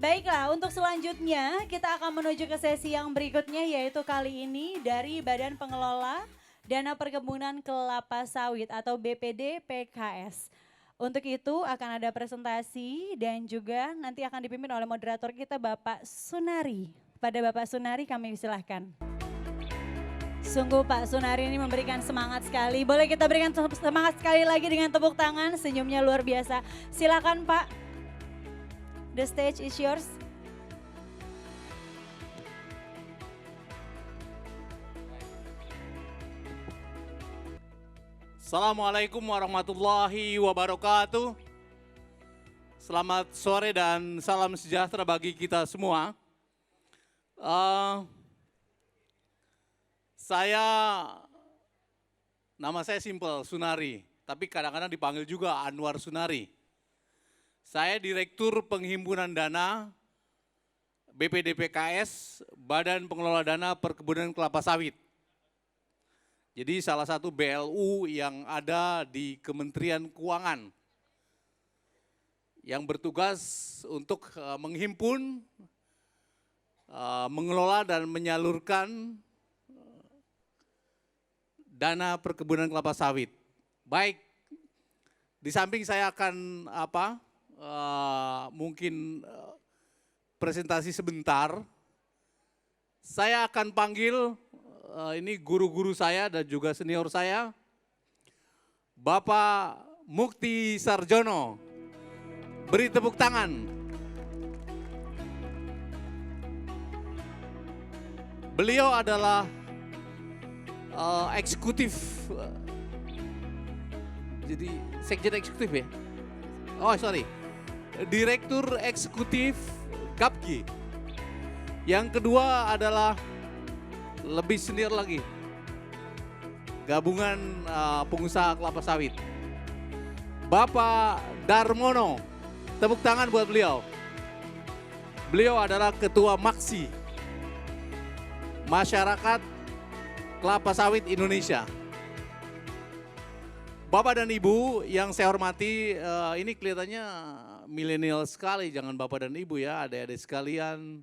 Baiklah, untuk selanjutnya kita akan menuju ke sesi yang berikutnya yaitu kali ini dari Badan Pengelola Dana Perkebunan Kelapa Sawit atau BPD PKS. Untuk itu akan ada presentasi dan juga nanti akan dipimpin oleh moderator kita Bapak Sunari. Pada Bapak Sunari kami silahkan. Sungguh Pak Sunari ini memberikan semangat sekali. Boleh kita berikan semangat sekali lagi dengan tepuk tangan, senyumnya luar biasa. Silakan Pak, the stage is yours. Assalamualaikum warahmatullahi wabarakatuh. Selamat sore dan salam sejahtera bagi kita semua. Nama saya simple, Sunari, tapi kadang-kadang dipanggil juga Anwar Sunari. Saya Direktur Penghimpunan Dana BPD PKS, Badan Pengelola Dana Perkebunan Kelapa Sawit. Jadi salah satu BLU yang ada di Kementerian Keuangan yang bertugas untuk menghimpun, mengelola dan menyalurkan dana perkebunan kelapa sawit. Baik, di samping saya akan mungkin presentasi sebentar, saya akan panggil ini guru-guru saya dan juga senior saya, Bapak Mukti Sarjono. Beri tepuk tangan. Beliau adalah eksekutif, jadi sekjen eksekutif ya? Oh sorry, Direktur Eksekutif GAPKI. Yang kedua adalah lebih senior lagi, Gabungan Pengusaha Kelapa Sawit. Bapak Darmono, tepuk tangan buat beliau. Beliau adalah Ketua MAKSI, Masyarakat Kelapa Sawit Indonesia. Bapak dan Ibu yang saya hormati, ini kelihatannya milenial sekali, jangan Bapak dan Ibu ya, adik-adik sekalian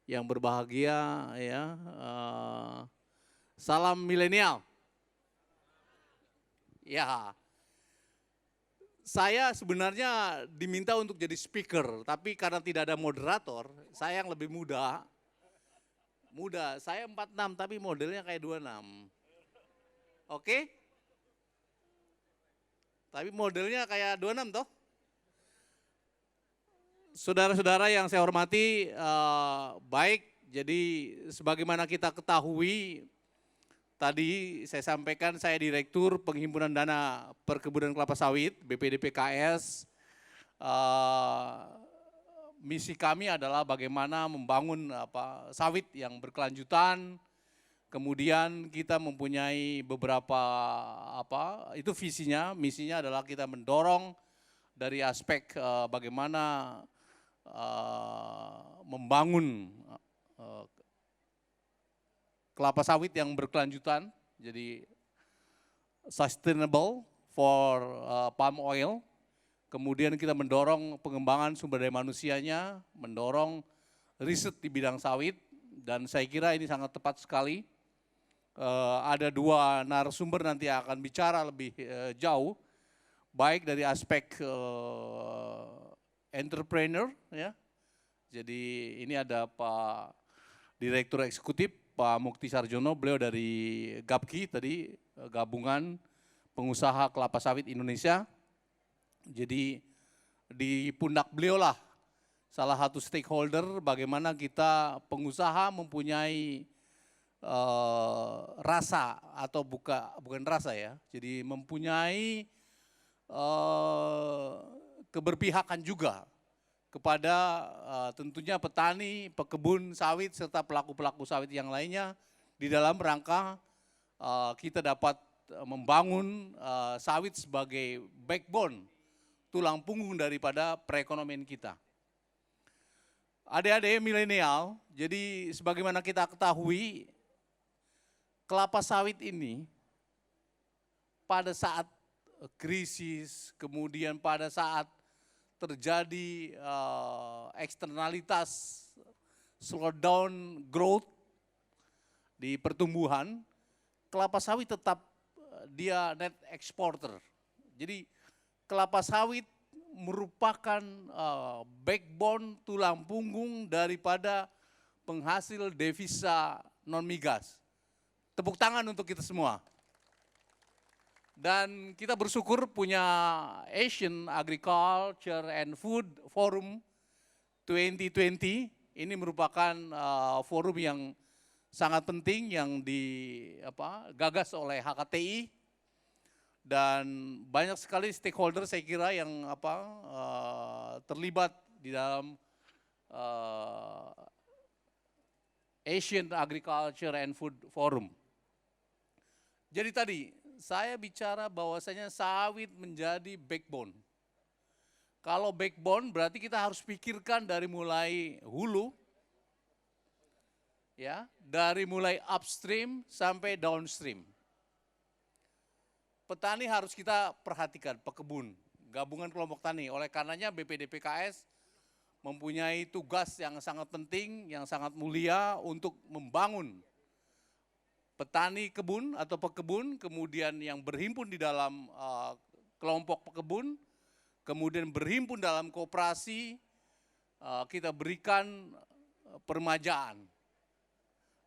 yang berbahagia ya. Salam milenial. Ya, saya sebenarnya diminta untuk jadi speaker, tapi karena tidak ada moderator, saya yang lebih muda. Saya 46 tapi modelnya kayak 26. Oke? Tapi modelnya kayak 26 toh? Saudara-saudara yang saya hormati, baik, jadi sebagaimana kita ketahui, tadi saya sampaikan saya Direktur Penghimpunan Dana Perkebunan Kelapa Sawit, BPD PKS. Misi kami adalah bagaimana membangun sawit yang berkelanjutan. Kemudian kita mempunyai beberapa itu visinya, misinya adalah kita mendorong dari aspek bagaimana membangun kelapa sawit yang berkelanjutan, jadi sustainable for palm oil. Kemudian kita mendorong pengembangan sumber daya manusianya, mendorong riset di bidang sawit, dan saya kira ini sangat tepat sekali. Ada dua narasumber nanti akan bicara lebih jauh, baik dari aspek entrepreneur ya. Jadi ini ada Pak Direktur Eksekutif Pak Mukti Sarjono, beliau dari GAPKI tadi, Gabungan Pengusaha Kelapa Sawit Indonesia. Jadi di pundak beliau lah salah satu stakeholder bagaimana kita pengusaha mempunyai rasa atau bukan rasa ya, jadi mempunyai keberpihakan juga kepada tentunya petani, pekebun sawit serta pelaku-pelaku sawit yang lainnya di dalam rangka kita dapat membangun sawit sebagai backbone, tulang punggung daripada perekonomian kita. Adik-adik milenial, jadi sebagaimana kita ketahui, kelapa sawit ini pada saat krisis, kemudian pada saat terjadi eksternalitas slowdown growth di pertumbuhan, kelapa sawit tetap dia net exporter. Jadi kelapa sawit merupakan backbone tulang punggung daripada penghasil devisa non migas. Tepuk tangan untuk kita semua. Dan kita bersyukur punya Asian Agriculture and Food Forum 2020. Ini merupakan forum yang sangat penting yang digagas oleh HKTI. Dan banyak sekali stakeholder saya kira yang terlibat di dalam Asian Agriculture and Food Forum. Jadi tadi saya bicara bahwasanya sawit menjadi backbone. Kalau backbone berarti kita harus pikirkan dari mulai hulu, ya, dari mulai upstream sampai downstream. Petani harus kita perhatikan, pekebun, gabungan kelompok tani. Oleh karenanya BPD PKS mempunyai tugas yang sangat penting, yang sangat mulia untuk membangun petani kebun atau pekebun, kemudian yang berhimpun di dalam kelompok pekebun, kemudian berhimpun dalam koperasi, kita berikan permajaan.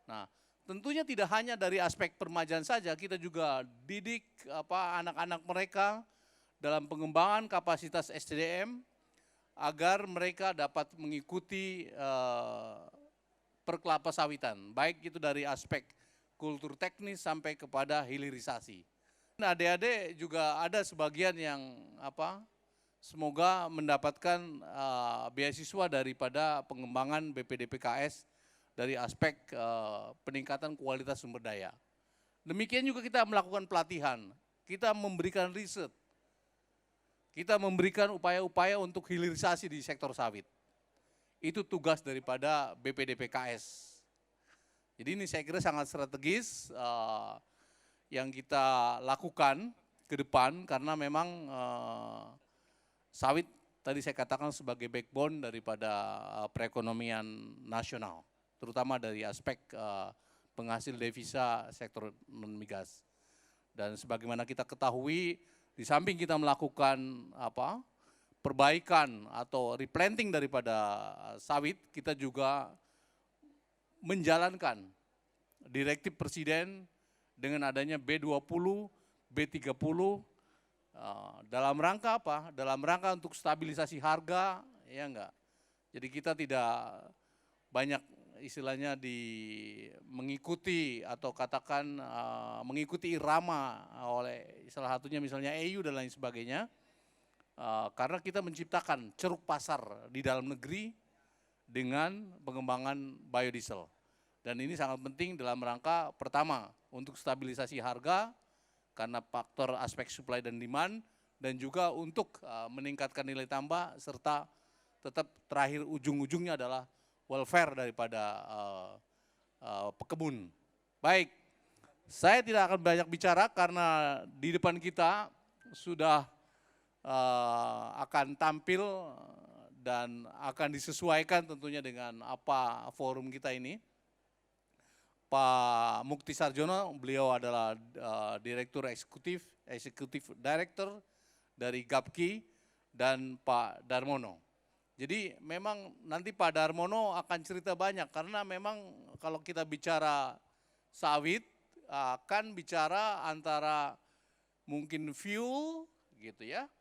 Nah, tentunya tidak hanya dari aspek permajaan saja, kita juga didik anak-anak mereka dalam pengembangan kapasitas SDM agar mereka dapat mengikuti perkelapa sawitan, baik itu dari aspek kultur teknis sampai kepada hilirisasi. Nah, adik-adik juga ada sebagian yang semoga mendapatkan beasiswa daripada pengembangan BPD PKS dari aspek peningkatan kualitas sumber daya. Demikian juga kita melakukan pelatihan, kita memberikan riset, kita memberikan upaya-upaya untuk hilirisasi di sektor sawit. Itu tugas daripada BPD PKS. Jadi ini saya kira sangat strategis yang kita lakukan ke depan karena memang sawit tadi saya katakan sebagai backbone daripada perekonomian nasional, terutama dari aspek penghasil devisa sektor non-migas. Dan sebagaimana kita ketahui, di samping kita melakukan perbaikan atau replanting daripada sawit, kita juga menjalankan direktif Presiden dengan adanya B20, B30 dalam rangka apa? Dalam rangka untuk stabilisasi harga, ya enggak. Jadi kita tidak banyak istilahnya mengikuti atau katakan mengikuti irama oleh salah satunya misalnya EU dan lain sebagainya, karena kita menciptakan ceruk pasar di dalam negeri dengan pengembangan biodiesel. Dan ini sangat penting dalam rangka pertama untuk stabilisasi harga karena faktor aspek supply dan demand, dan juga untuk meningkatkan nilai tambah serta tetap terakhir ujung-ujungnya adalah welfare daripada pekebun. Baik, saya tidak akan banyak bicara karena di depan kita sudah akan tampil dan akan disesuaikan tentunya dengan apa forum kita ini. Pak Mukti Sarjono, beliau adalah Direktur Eksekutif Director dari GAPKI, dan Pak Darmono. Jadi memang nanti Pak Darmono akan cerita banyak karena memang kalau kita bicara sawit akan bicara antara mungkin fuel gitu ya,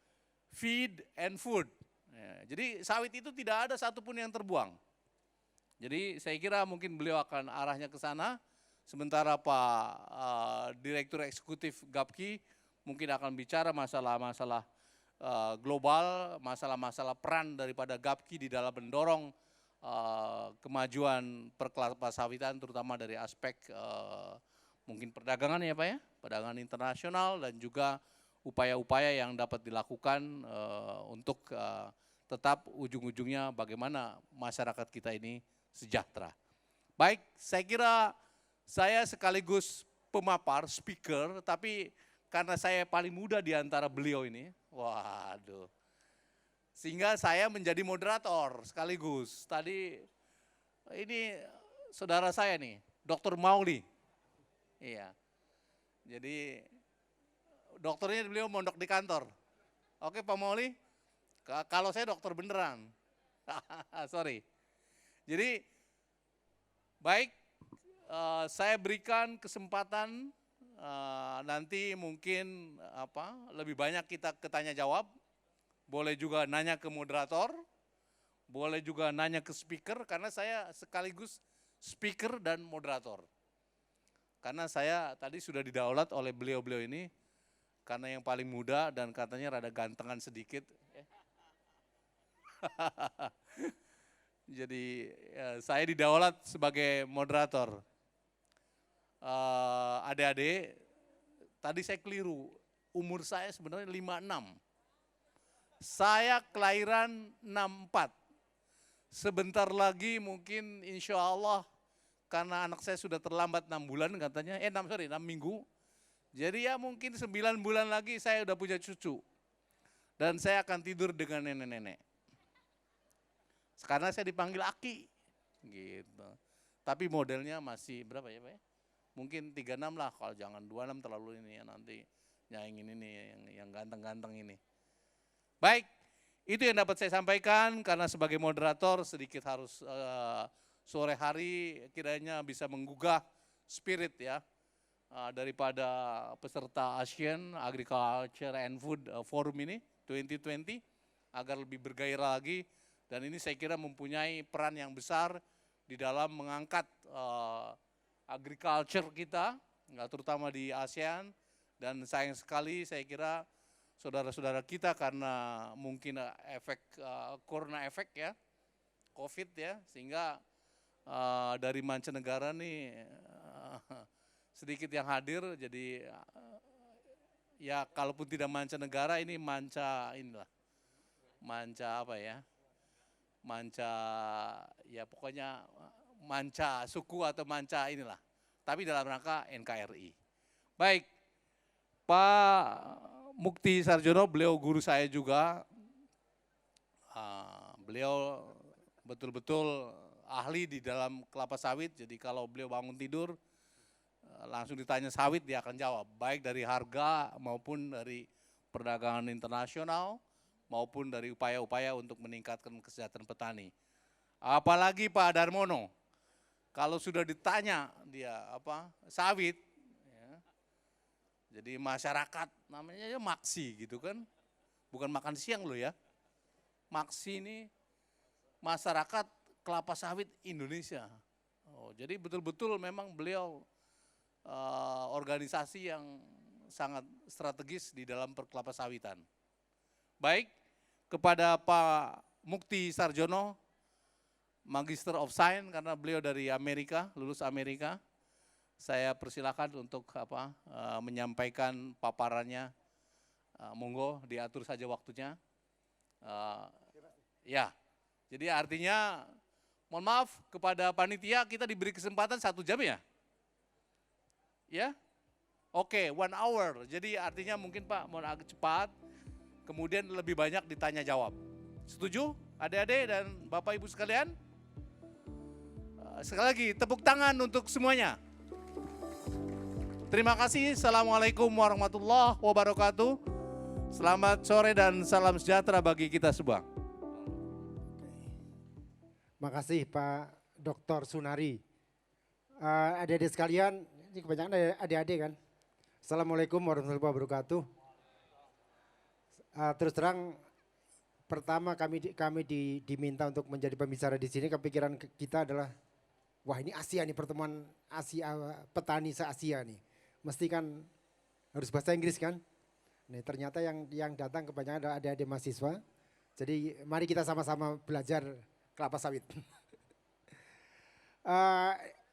feed and food. Ya, jadi sawit itu tidak ada satupun yang terbuang. Jadi saya kira mungkin beliau akan arahnya ke sana, sementara Pak Direktur Eksekutif GAPKI mungkin akan bicara masalah-masalah global, masalah-masalah peran daripada GAPKI di dalam mendorong kemajuan perkelapa sawitan, terutama dari aspek mungkin perdagangan ya Pak ya, perdagangan internasional dan juga upaya-upaya yang dapat dilakukan untuk tetap ujung-ujungnya bagaimana masyarakat kita ini sejahtera. Baik, saya kira saya sekaligus pemapar, speaker, tapi karena saya paling muda di antara beliau ini, waduh. Sehingga saya menjadi moderator sekaligus. Tadi ini saudara saya nih, Dr. Mauli. Iya. Jadi dokternya beliau mondok di kantor. Oke Pak Mauli, kalau saya dokter beneran. Sorry. Jadi baik, saya berikan kesempatan nanti mungkin lebih banyak kita ketanya jawab. Boleh juga nanya ke moderator, boleh juga nanya ke speaker, karena saya sekaligus speaker dan moderator. Karena saya tadi sudah didaulat oleh beliau-beliau ini, karena yang paling muda dan katanya rada gantengan sedikit. Jadi saya didaulat sebagai moderator. Adik-adik, tadi saya keliru, umur saya sebenarnya 56. Saya kelahiran 64. Sebentar lagi mungkin insya Allah, karena anak saya sudah terlambat 6 bulan katanya, 6 minggu. Jadi ya mungkin 9 bulan lagi saya udah punya cucu. Dan saya akan tidur dengan nenek-nenek. Karena saya dipanggil Aki, gitu. Tapi modelnya masih berapa ya Pak ya? Mungkin 36 lah, kalau jangan 26 terlalu ini ya, nanti nyaingin ini yang ganteng-ganteng ini. Baik, itu yang dapat saya sampaikan, karena sebagai moderator sedikit harus sore hari kiranya bisa menggugah spirit ya, daripada peserta Asian Agriculture and Food Forum ini 2020, agar lebih bergairah lagi. Dan ini saya kira mempunyai peran yang besar di dalam mengangkat agriculture kita, terutama di ASEAN. Dan sayang sekali saya kira saudara-saudara kita karena mungkin efek corona efek ya, COVID ya, sehingga dari mancanegara nih sedikit yang hadir. Jadi ya kalaupun tidak mancanegara, ini manca apa ya? Manca, ya pokoknya manca suku atau manca inilah. Tapi dalam rangka NKRI. Baik, Pak Mukti Sarjono, beliau guru saya juga. Beliau betul-betul ahli di dalam kelapa sawit. Jadi kalau beliau bangun tidur, langsung ditanya sawit, dia akan jawab. Baik dari harga maupun dari perdagangan internasional, maupun dari upaya-upaya untuk meningkatkan kesejahteraan petani. Apalagi Pak Darmono, kalau sudah ditanya dia sawit, ya, jadi masyarakat namanya ya maksi gitu kan, bukan makan siang loh ya. Maksi ini masyarakat kelapa sawit Indonesia. Jadi betul-betul memang beliau organisasi yang sangat strategis di dalam perkelapa sawitan. Baik, kepada Pak Mukti Sarjono, Magister of Science, karena beliau dari Amerika, lulus Amerika, saya persilakan untuk menyampaikan paparannya. Monggo diatur saja waktunya. Ya, jadi artinya, mohon maaf kepada panitia, kita diberi kesempatan 1 jam ya? Ya? Oke, 1 hour. Jadi artinya mungkin Pak mau agak cepat. Kemudian lebih banyak ditanya jawab. Setuju adik-adik dan Bapak Ibu sekalian? Sekali lagi tepuk tangan untuk semuanya. Terima kasih. Assalamualaikum warahmatullahi wabarakatuh. Selamat sore dan salam sejahtera bagi kita semua. Makasih Pak Dr. Sunari. Adik-adik sekalian, ini kebanyakan adik-adik kan. Assalamualaikum warahmatullahi wabarakatuh. Terus terang, pertama kami diminta untuk menjadi pembicara di sini. Kepikiran kita adalah, wah ini Asia nih, pertemuan Asia, petani se-Asia nih. Mesti kan harus bahasa Inggris kan. Nih ternyata yang datang kebanyakan adalah adik-adik mahasiswa. Jadi mari kita sama-sama belajar kelapa sawit.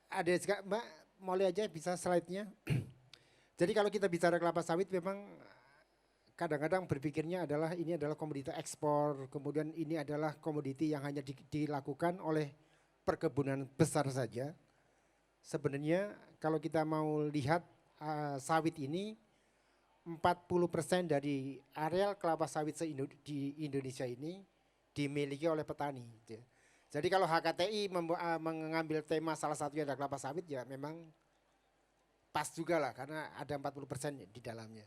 Adik Mbak, mulai aja bisa slide-nya. Jadi kalau kita bicara kelapa sawit memang kadang-kadang berpikirnya adalah ini adalah komoditi ekspor, kemudian ini adalah komoditi yang hanya dilakukan oleh perkebunan besar saja. Sebenarnya kalau kita mau lihat sawit ini, 40% dari areal kelapa sawit di Indonesia ini dimiliki oleh petani. Gitu ya. Jadi kalau HKTI mengambil tema salah satunya adalah kelapa sawit ya memang pas juga lah karena ada 40% di dalamnya.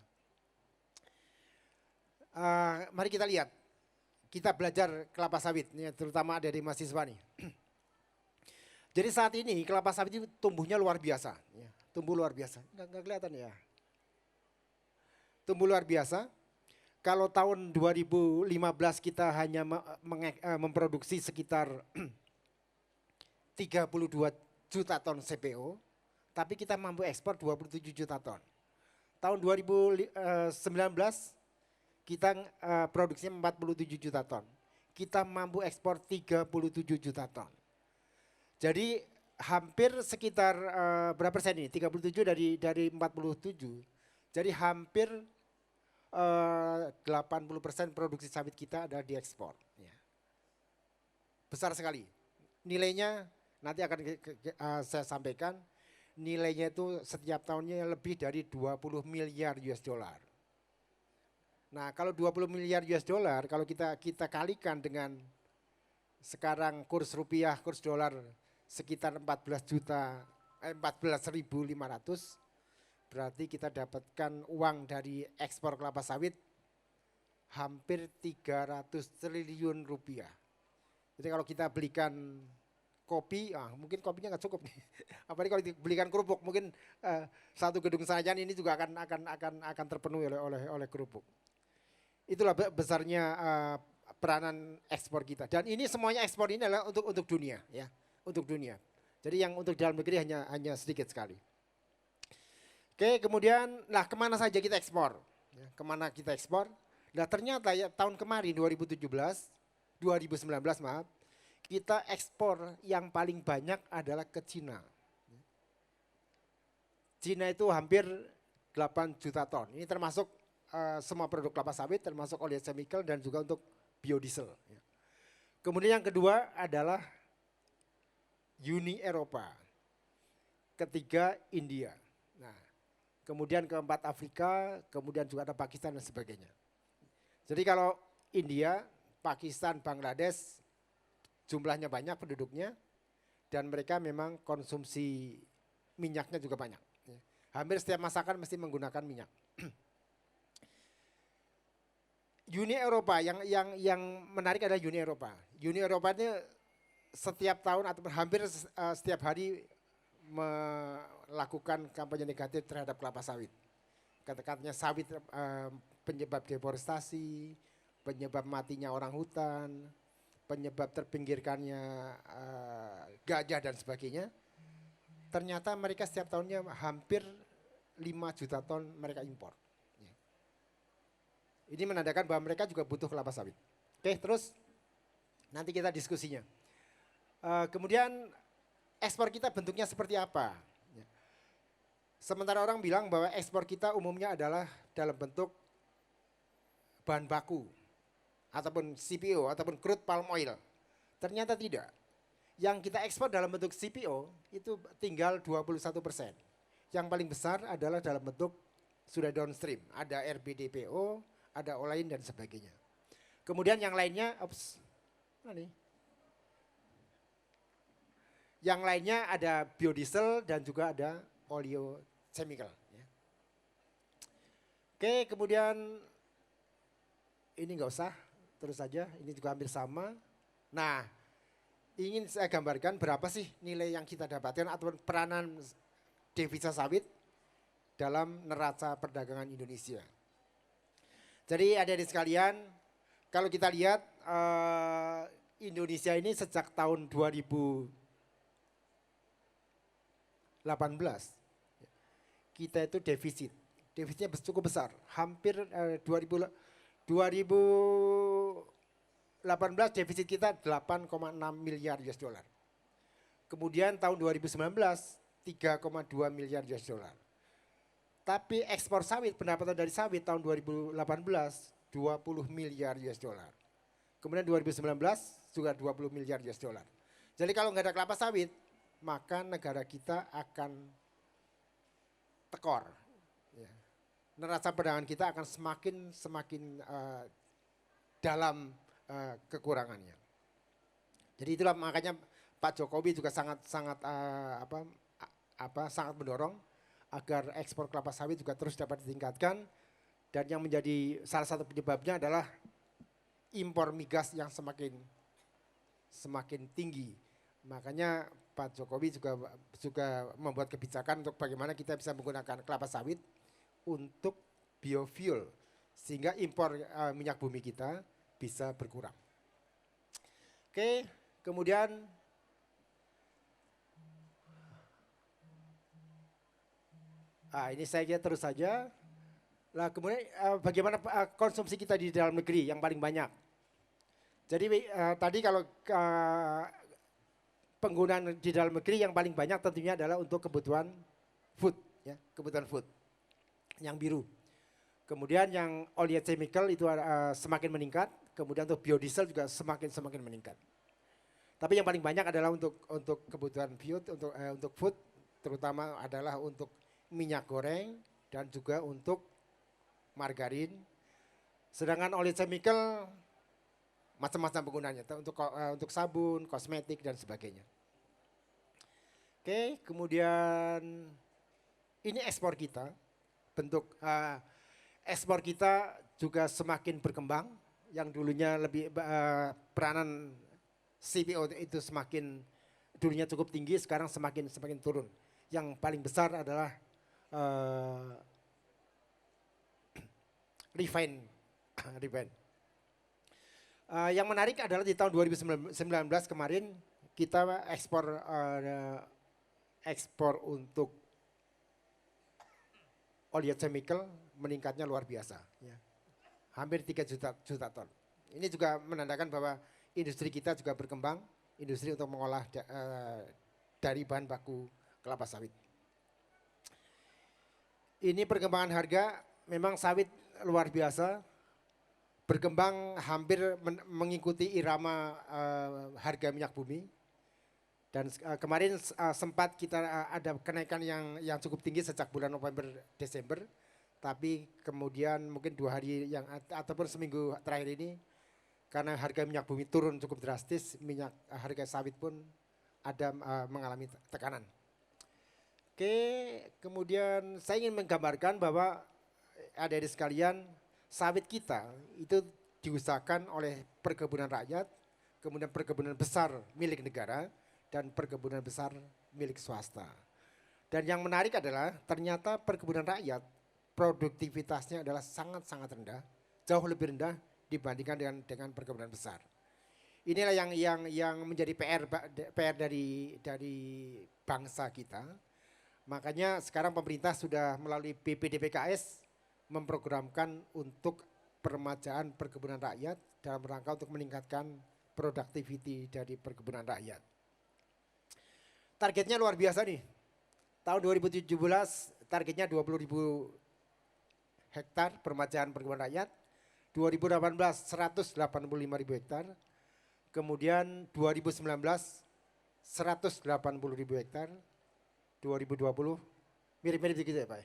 Mari kita lihat, kita belajar kelapa sawit, ya, terutama dari mahasiswa nih. Jadi saat ini kelapa sawit itu tumbuhnya luar biasa, ya, tumbuh luar biasa, nggak kelihatan ya. Tumbuh luar biasa. Kalau tahun 2015 kita hanya memproduksi sekitar 32 juta ton CPO, tapi kita mampu ekspor 27 juta ton. Tahun 2019 kita produksinya 47 juta ton. Kita mampu ekspor 37 juta ton. Jadi hampir sekitar berapa persen ini? 37 dari 47. Jadi hampir 80% produksi sawit kita adalah diekspor. Ya. Besar sekali. Nilainya nanti akan saya sampaikan. Nilainya itu setiap tahunnya lebih dari 20 miliar US dollar. Nah kalau 20 miliar US dollar, kalau kita kalikan dengan sekarang kurs rupiah, kurs dolar sekitar 14.500, berarti kita dapatkan uang dari ekspor kelapa sawit hampir 300 triliun rupiah. Jadi kalau kita belikan kopi, mungkin kopinya nggak cukup nih. Apalagi kalau dibelikan kerupuk, mungkin satu gedung sajian ini juga akan terpenuhi oleh kerupuk. Itulah besarnya peranan ekspor kita. Dan ini semuanya ekspor ini adalah untuk dunia, ya, untuk dunia. Jadi yang untuk dalam negeri hanya sedikit sekali. Oke, kemudian, nah kemana saja kita ekspor? Ya, kemana kita ekspor? Nah ternyata ya tahun kemarin 2019 maaf, kita ekspor yang paling banyak adalah ke Cina. Cina itu hampir 8 juta ton. Ini termasuk semua produk kelapa sawit, termasuk oleochemical dan juga untuk biodiesel. Kemudian yang kedua adalah Uni Eropa. Ketiga India. Nah, kemudian keempat Afrika, kemudian juga ada Pakistan dan sebagainya. Jadi kalau India, Pakistan, Bangladesh jumlahnya banyak penduduknya dan mereka memang konsumsi minyaknya juga banyak. Hampir setiap masakan mesti menggunakan minyak. Uni Eropa yang menarik adalah Uni Eropa. Uni Eropa ini setiap tahun atau hampir setiap hari melakukan kampanye negatif terhadap kelapa sawit. Katanya sawit penyebab deforestasi, penyebab matinya orang hutan, penyebab terpinggirkannya gajah dan sebagainya. Ternyata mereka setiap tahunnya hampir 5 juta ton mereka impor. Ini menandakan bahwa mereka juga butuh kelapa sawit. Oke, terus nanti kita diskusinya. Kemudian ekspor kita bentuknya seperti apa? Sementara orang bilang bahwa ekspor kita umumnya adalah dalam bentuk bahan baku ataupun CPO ataupun crude palm oil. Ternyata tidak. Yang kita ekspor dalam bentuk CPO itu tinggal 21%. Yang paling besar adalah dalam bentuk sudah downstream. Ada RBDPO, ada olain dan sebagainya. Kemudian yang lainnya, yang lainnya ada biodiesel dan juga ada oleochemical. Ya. Oke, kemudian ini nggak usah, terus saja. Ini juga hampir sama. Nah, ingin saya gambarkan berapa sih nilai yang kita dapatkan atau peranan devisa sawit dalam neraca perdagangan Indonesia. Jadi adik-adik sekalian, kalau kita lihat Indonesia ini sejak tahun 2018 kita itu defisitnya cukup besar, hampir 2018 defisit kita 8,6 miliar US dollar. Kemudian tahun 2019 3,2 miliar US dollar. Tapi ekspor sawit, pendapatan dari sawit tahun 2018 20 miliar US dollar. Kemudian 2019 juga 20 miliar US dollar. Jadi kalau nggak ada kelapa sawit, maka negara kita akan tekor. Ya. Neraca perdagangan kita akan semakin dalam kekurangannya. Jadi itulah makanya Pak Jokowi juga sangat sangat mendorong agar ekspor kelapa sawit juga terus dapat ditingkatkan, dan yang menjadi salah satu penyebabnya adalah impor migas yang semakin tinggi. Makanya Pak Jokowi juga membuat kebijakan untuk bagaimana kita bisa menggunakan kelapa sawit untuk biofuel sehingga impor minyak bumi kita bisa berkurang. Oke, kemudian ini saya kira terus saja. Lah kemudian bagaimana konsumsi kita di dalam negeri yang paling banyak. Jadi tadi kalau penggunaan di dalam negeri yang paling banyak tentunya adalah untuk kebutuhan food, ya, kebutuhan food yang biru. Kemudian yang oil chemical itu semakin meningkat, kemudian untuk biodiesel juga semakin meningkat. Tapi yang paling banyak adalah untuk kebutuhan untuk food, terutama adalah untuk minyak goreng dan juga untuk margarin. Sedangkan oil chemical macam-macam penggunaannya untuk sabun, kosmetik dan sebagainya. Oke, kemudian ini ekspor kita, bentuk ekspor kita juga semakin berkembang. Yang dulunya lebih peranan CPO itu dulunya cukup tinggi, sekarang semakin turun. Yang paling besar adalah refine. Yang menarik adalah di tahun 2019 kemarin kita ekspor untuk oil chemical meningkatnya luar biasa, ya. Hampir 3 juta ton. Ini juga menandakan bahwa industri kita juga berkembang, industri untuk mengolah dari bahan baku kelapa sawit. Ini perkembangan harga, memang sawit luar biasa, berkembang hampir mengikuti irama harga minyak bumi. Dan kemarin sempat kita ada kenaikan yang cukup tinggi sejak bulan November Desember, tapi kemudian mungkin 2 hari ataupun seminggu terakhir ini karena harga minyak bumi turun cukup drastis, harga sawit pun ada mengalami tekanan. Oke, kemudian saya ingin menggambarkan bahwa adik-adik sekalian, sawit kita itu diusahakan oleh perkebunan rakyat, kemudian perkebunan besar milik negara, dan perkebunan besar milik swasta. Dan yang menarik adalah ternyata perkebunan rakyat produktivitasnya adalah sangat-sangat rendah, jauh lebih rendah dibandingkan dengan perkebunan besar. Inilah yang menjadi PR dari bangsa kita. Makanya sekarang pemerintah sudah melalui BPDPKS memprogramkan untuk peremajaan perkebunan rakyat dalam rangka untuk meningkatkan productivity dari perkebunan rakyat. Targetnya luar biasa nih. Tahun 2017 targetnya 20.000 hektar peremajaan perkebunan rakyat. 2018 185.000 hektar. Kemudian 2019 180.000 hektar. 2020 mirip-mirip gitu ya Pak.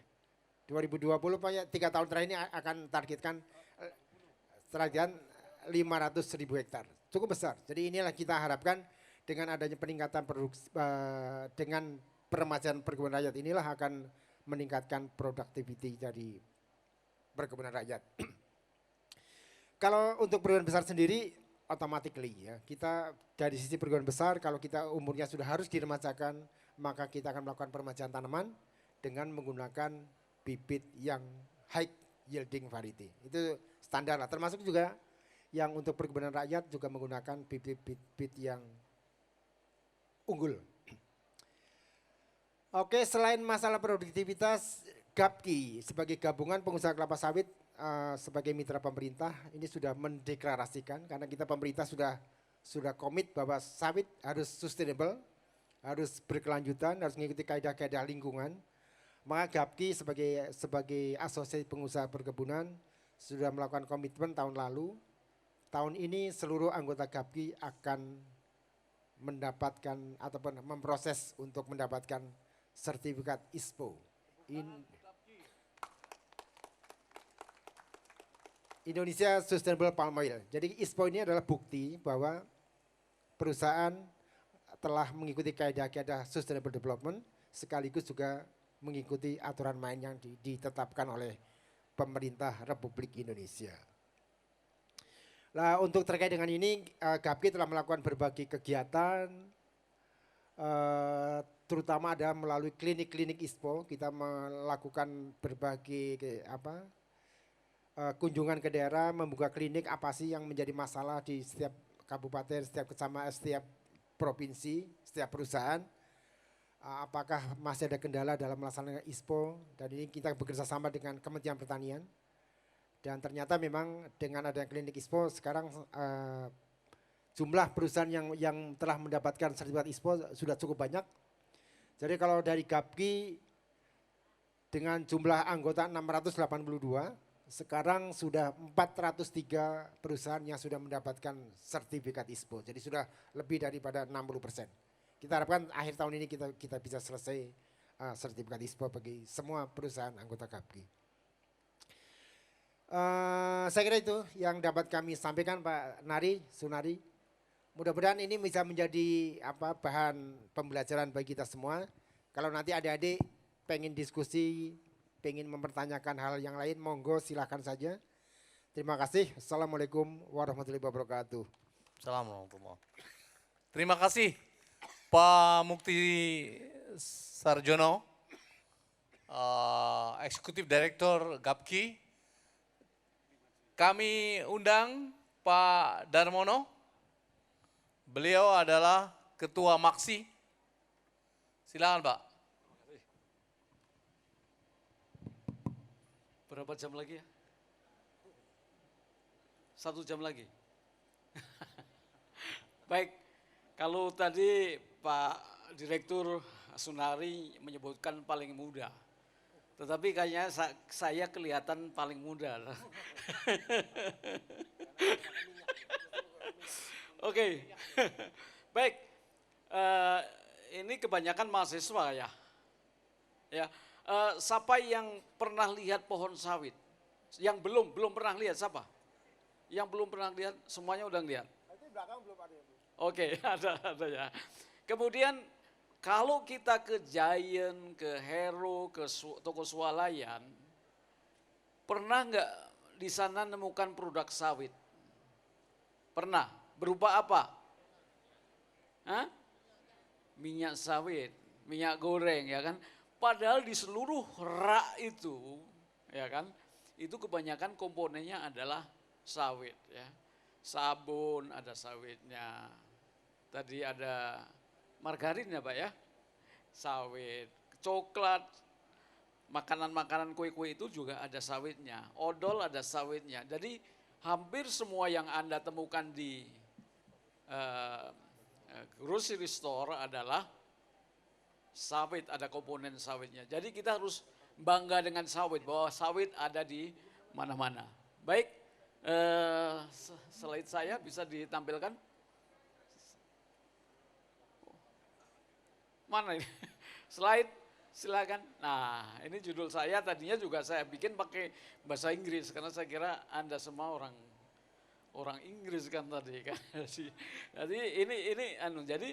2020 Pak ya, 3 tahun terakhir ini akan targetkan 500.000 hektar. Cukup besar. Jadi inilah kita harapkan dengan adanya peningkatan produksi, dengan peremajaan perkebunan rakyat inilah akan meningkatkan productivity dari perkebunan rakyat. Kalau untuk perkebunan besar sendiri, automatically ya, kita dari sisi perkebunan besar, kalau kita umurnya sudah harus diremajakan, maka kita akan melakukan peremajaan tanaman dengan menggunakan bibit yang high yielding variety. Itu standar lah, termasuk juga yang untuk perkebunan rakyat juga menggunakan bibit yang unggul. Oke, selain masalah produktivitas, GAPKI sebagai gabungan pengusaha kelapa sawit sebagai mitra pemerintah ini sudah mendeklarasikan, karena kita pemerintah sudah komit bahwa sawit harus sustainable, harus berkelanjutan, harus mengikuti kaidah-kaidah lingkungan. Maka GAPKI sebagai asosiasi pengusaha perkebunan sudah melakukan komitmen tahun lalu. Tahun ini seluruh anggota GAPKI akan mendapatkan ataupun memproses untuk mendapatkan sertifikat ISPO. Indonesia Sustainable Palm Oil. Jadi ISPO ini adalah bukti bahwa perusahaan telah mengikuti kaidah-kaidah Sustainable Development sekaligus juga mengikuti aturan main yang ditetapkan oleh pemerintah Republik Indonesia. Nah, untuk terkait dengan ini, GAPKI telah melakukan berbagai kegiatan, terutama ada melalui klinik-klinik ISPO. Kita melakukan berbagai kunjungan ke daerah, membuka klinik apa sih yang menjadi masalah di setiap kabupaten, setiap kecamatan, setiap provinsi, setiap perusahaan. Apakah masih ada kendala dalam melaksanakan ISPO, dan ini kita bekerja sama dengan Kementerian Pertanian. Dan ternyata memang dengan adanya klinik ISPO sekarang jumlah perusahaan yang telah mendapatkan sertifikat ISPO sudah cukup banyak. Jadi kalau dari GAPKI dengan jumlah anggota 682, sekarang sudah 403 perusahaan yang sudah mendapatkan sertifikat ISPO. Jadi sudah lebih daripada 60%. Kita harapkan akhir tahun ini kita bisa selesai sertifikat ISPO bagi semua perusahaan anggota GAPKI. Saya kira itu yang dapat kami sampaikan, Pak Sunari. Mudah-mudahan ini bisa menjadi bahan pembelajaran bagi kita semua. Kalau nanti adik-adik pengen diskusi, pengen mempertanyakan hal yang lain, monggo silakan saja. Terima kasih. Assalamualaikum warahmatullahi wabarakatuh. Assalamualaikum. Terima kasih Pak Mukti Sarjono, Eksekutif Direktur GAPKI. Kami undang Pak Darmono, beliau adalah Ketua Maksi. Silakan Pak. Berapa jam lagi ya? 1 jam lagi. Baik, kalau tadi Pak Direktur Sunari menyebutkan paling muda, tetapi kayaknya saya kelihatan paling muda. Oke, baik. Ini kebanyakan mahasiswa ya. Ya, siapa yang pernah lihat pohon sawit? Yang belum pernah lihat siapa? Yang belum pernah lihat, semuanya udah lihat. Oke, ada ya. Kemudian kalau kita ke Giant, ke Hero, ke toko swalayan, pernah nggak di sana nemukan produk sawit? Pernah. Berupa apa? Hah? Minyak sawit, minyak goreng, ya kan? Padahal di seluruh rak itu, ya kan? Itu kebanyakan komponennya adalah sawit, ya. Sabun ada sawitnya. Tadi ada margarin ya Pak ya, sawit, coklat, makanan-makanan kue-kue itu juga ada sawitnya, odol ada sawitnya. Jadi hampir semua yang Anda temukan di grocery store adalah sawit, ada komponen sawitnya. Jadi kita harus bangga dengan sawit, bahwa sawit ada di mana-mana. Baik, slide saya bisa ditampilkan. Mana ini? Slide, silakan. Nah, ini judul saya tadinya juga saya bikin pakai bahasa Inggris karena saya kira Anda semua orang Inggris kan tadi kan. Jadi jadi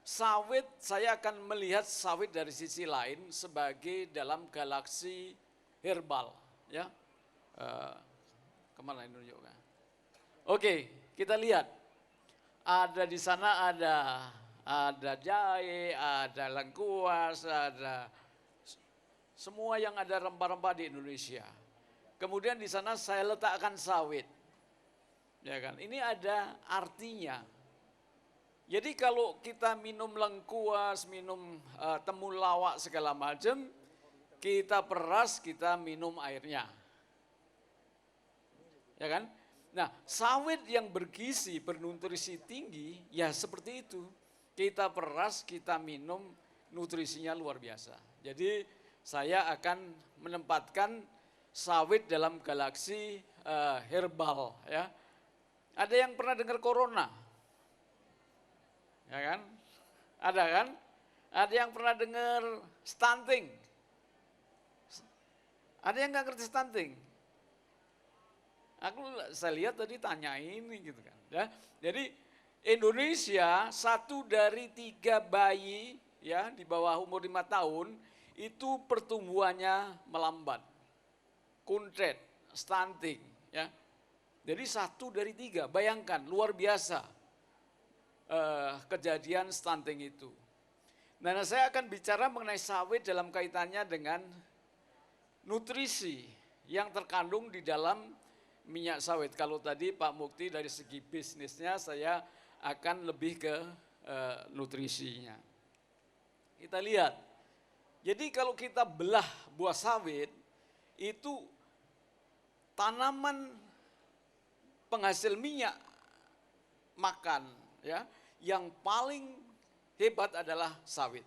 sawit, saya akan melihat sawit dari sisi lain sebagai dalam galaksi herbal, ya. Kemana ini nunjukkan? Oke, kita lihat. Ada di sana ada jahe, ada lengkuas, ada semua yang ada rempah-rempah di Indonesia. Kemudian di sana saya letakkan sawit. Ya kan? Ini ada artinya. Jadi kalau kita minum lengkuas, minum temulawak segala macam, kita peras, kita minum airnya. Ya kan? Nah, sawit yang bergizi, bernutrisi tinggi, ya seperti itu. Kita peras, kita minum, nutrisinya luar biasa. Jadi saya akan menempatkan sawit dalam galaksi herbal, ya. Ada yang pernah dengar corona? Ya kan? Ada kan? Ada yang pernah dengar stunting? Ada yang nggak ngerti stunting? Saya lihat tadi tanya ini gitu kan. Ya. Jadi Indonesia 1 dari 3 bayi ya di bawah umur 5 tahun itu pertumbuhannya melambat, kuntet, stunting. Ya. Jadi 1 dari 3, bayangkan luar biasa kejadian stunting itu. Nah, saya akan bicara mengenai sawit dalam kaitannya dengan nutrisi yang terkandung di dalam minyak sawit. Kalau tadi Pak Mukti dari segi bisnisnya, saya akan lebih ke nutrisinya. Kita lihat, jadi kalau kita belah buah sawit, itu tanaman penghasil minyak makan ya, yang paling hebat adalah sawit.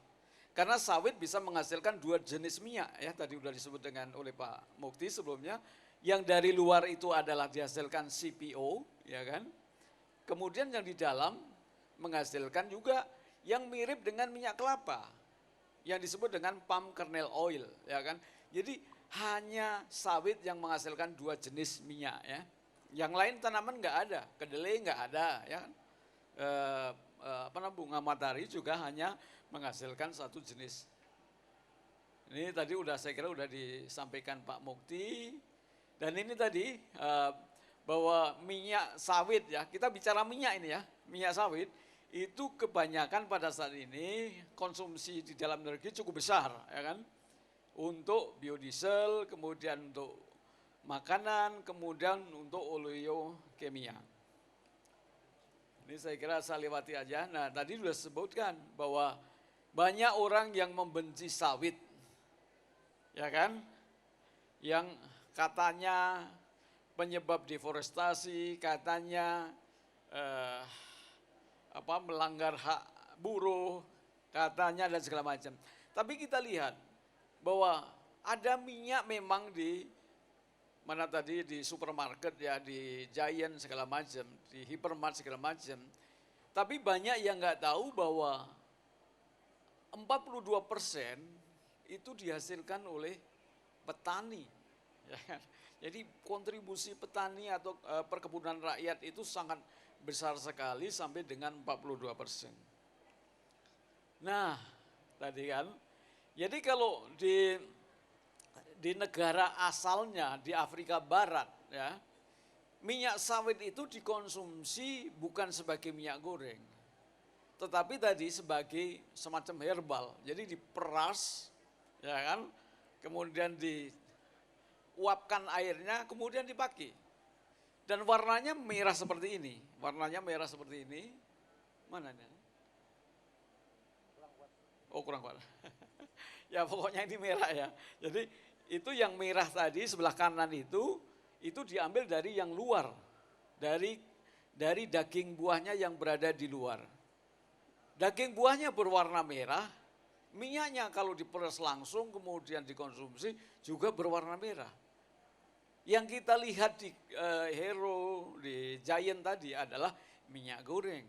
Karena sawit bisa menghasilkan 2 jenis minyak ya, tadi sudah disebut oleh Pak Mukti sebelumnya. Yang dari luar itu adalah dihasilkan CPO, ya kan? Kemudian yang di dalam menghasilkan juga yang mirip dengan minyak kelapa, yang disebut dengan palm kernel oil, ya kan? Jadi hanya sawit yang menghasilkan 2 jenis minyak ya. Yang lain tanaman nggak ada, kedelai nggak ada, ya kan? Bunga matahari juga hanya menghasilkan 1 jenis. Ini tadi saya kira udah disampaikan Pak Mukti. Dan ini tadi bahwa minyak sawit ya, kita bicara minyak ini ya, minyak sawit itu kebanyakan pada saat ini konsumsi di dalam negeri cukup besar ya kan. Untuk biodiesel, kemudian untuk makanan, kemudian untuk oleokimia. Ini saya kira saya lewati aja. Nah tadi sudah disebutkan bahwa banyak orang yang membenci sawit, ya kan? Yang katanya penyebab deforestasi, katanya melanggar hak buruh, katanya dan segala macam. Tapi kita lihat bahwa ada minyak memang di mana tadi di supermarket ya, di Giant segala macam, di Hypermart segala macam. Tapi banyak yang nggak tahu bahwa 42% itu dihasilkan oleh petani. Ya kan? Jadi kontribusi petani atau perkebunan rakyat itu sangat besar sekali sampai dengan 42%. Nah, tadi kan, jadi kalau di negara asalnya di Afrika Barat ya, minyak sawit itu dikonsumsi bukan sebagai minyak goreng, tetapi tadi sebagai semacam herbal. Jadi diperas ya kan, kemudian diuapkan airnya, kemudian dipakai. Dan warnanya merah seperti ini. Warnanya merah seperti ini. Mananya? Oh, kurang kuat. Ya pokoknya ini merah ya. Jadi itu yang merah tadi sebelah kanan itu diambil dari yang luar, dari daging buahnya yang berada di luar. Daging buahnya berwarna merah, minyaknya kalau diperas langsung kemudian dikonsumsi juga berwarna merah. Yang kita lihat di Hero, di Giant tadi adalah minyak goreng.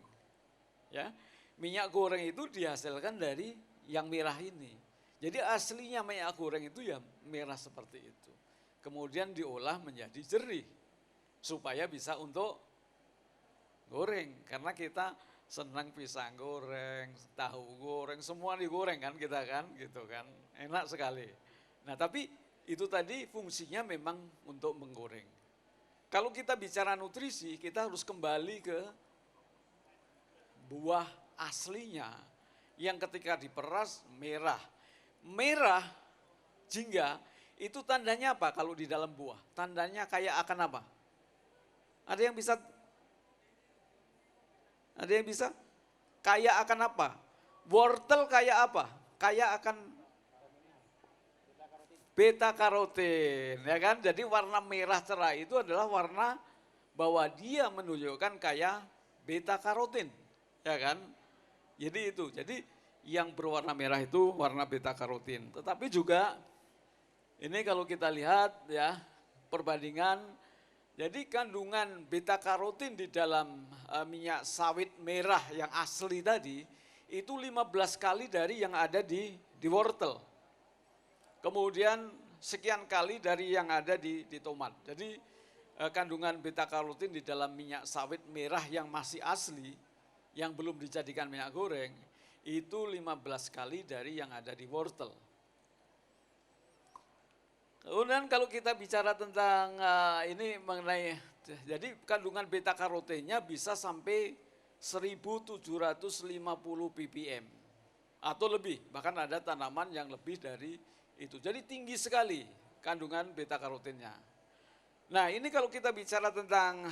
Ya, minyak goreng itu dihasilkan dari yang merah ini. Jadi aslinya minyak goreng itu ya merah seperti itu. Kemudian diolah menjadi jerih supaya bisa untuk goreng. Karena kita senang pisang goreng, tahu goreng, semua digoreng kan kita kan, gitu kan. Enak sekali. Nah tapi itu tadi fungsinya memang untuk menggoreng. Kalau kita bicara nutrisi, kita harus kembali ke buah aslinya yang ketika diperas merah. Merah jingga itu tandanya apa kalau di dalam buah? Tandanya kayak akan apa? Ada yang bisa? Ada yang bisa? Kayak akan apa? Wortel kayak apa? Kayak akan beta karotin, ya kan? Jadi warna merah cerah itu adalah warna bahwa dia menunjukkan kayak beta karotin, ya kan? Jadi itu. Jadi yang berwarna merah itu warna beta karotin. Tetapi juga ini kalau kita lihat ya perbandingan, jadi kandungan beta karotin di dalam minyak sawit merah yang asli tadi itu 15 kali dari yang ada di wortel. Kemudian sekian kali dari yang ada di tomat. Jadi kandungan beta karotin di dalam minyak sawit merah yang masih asli, yang belum dijadikan minyak goreng, itu 15 kali dari yang ada di wortel. Kemudian kalau kita bicara tentang ini mengenai, jadi kandungan beta karotennya bisa sampai 1750 ppm atau lebih, bahkan ada tanaman yang lebih dari itu. Jadi tinggi sekali kandungan beta karotennya. Nah, ini kalau kita bicara tentang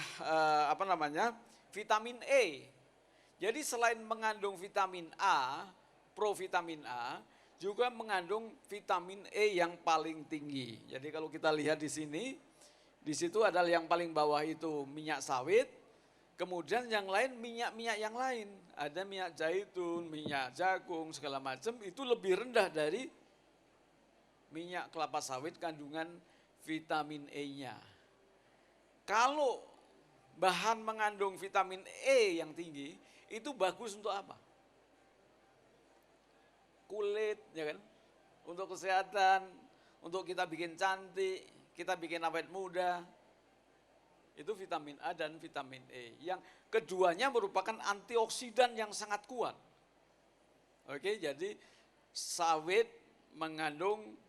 vitamin E. Jadi selain mengandung vitamin A, provitamin A, juga mengandung vitamin E yang paling tinggi. Jadi kalau kita lihat di sini, di situ adalah yang paling bawah itu minyak sawit, kemudian yang lain minyak-minyak yang lain. Ada minyak zaitun, minyak jagung, segala macam, itu lebih rendah dari minyak kelapa sawit kandungan vitamin E-nya. Kalau bahan mengandung vitamin E yang tinggi, itu bagus untuk apa? Kulit, ya kan? Untuk kesehatan, untuk kita bikin cantik, kita bikin awet muda. Itu vitamin A dan vitamin E. Yang keduanya merupakan antioksidan yang sangat kuat. Oke, jadi sawit mengandung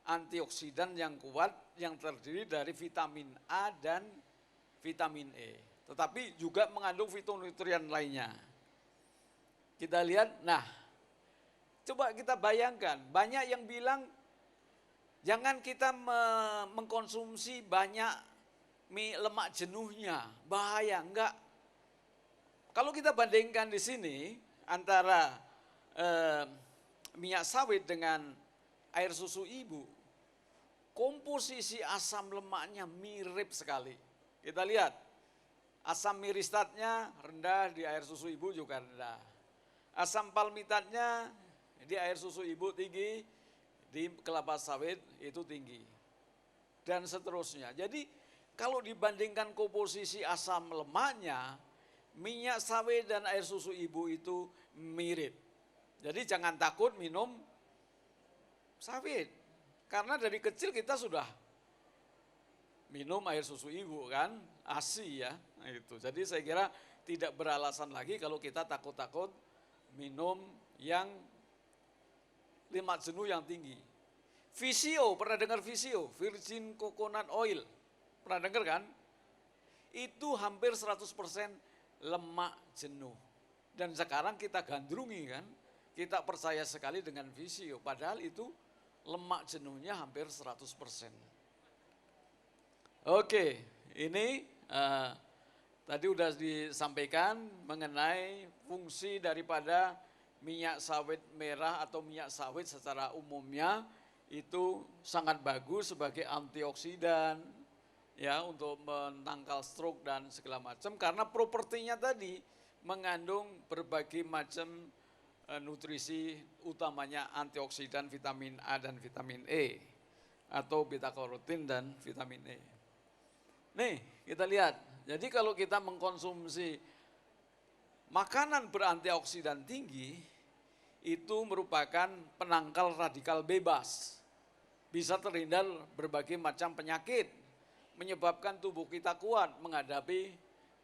antioksidan yang kuat yang terdiri dari vitamin A dan vitamin E. Tetapi juga mengandung fitonutrien lainnya. Kita lihat, nah coba kita bayangkan, banyak yang bilang jangan kita mengkonsumsi banyak mie lemak jenuhnya, bahaya, enggak. Kalau kita bandingkan di sini antara minyak sawit dengan air susu ibu, komposisi asam lemaknya mirip sekali. Kita lihat, asam miristatnya rendah, di air susu ibu juga rendah. Asam palmitatnya di air susu ibu tinggi, di kelapa sawit itu tinggi. Dan seterusnya. Jadi kalau dibandingkan komposisi asam lemaknya, minyak sawit dan air susu ibu itu mirip. Jadi jangan takut minum sawit. Karena dari kecil kita sudah minum air susu ibu kan, ASI ya. Nah, itu. Jadi saya kira tidak beralasan lagi kalau kita takut-takut minum yang lemak jenuh yang tinggi. Visio, pernah dengar Visio? Virgin Coconut Oil. Pernah dengar kan? Itu hampir 100% lemak jenuh. Dan sekarang kita gandrungi kan, kita percaya sekali dengan Visio. Padahal itu lemak jenuhnya hampir 100%. Oke, ini tadi sudah disampaikan mengenai fungsi daripada minyak sawit merah atau minyak sawit secara umumnya itu sangat bagus sebagai antioksidan ya untuk menangkal stroke dan segala macam karena propertinya tadi mengandung berbagai macam nutrisi utamanya antioksidan vitamin A dan vitamin E atau beta karotin dan vitamin E. Nih, kita lihat. Jadi kalau kita mengkonsumsi makanan berantioksidan tinggi, itu merupakan penangkal radikal bebas. Bisa terhindar berbagai macam penyakit, menyebabkan tubuh kita kuat menghadapi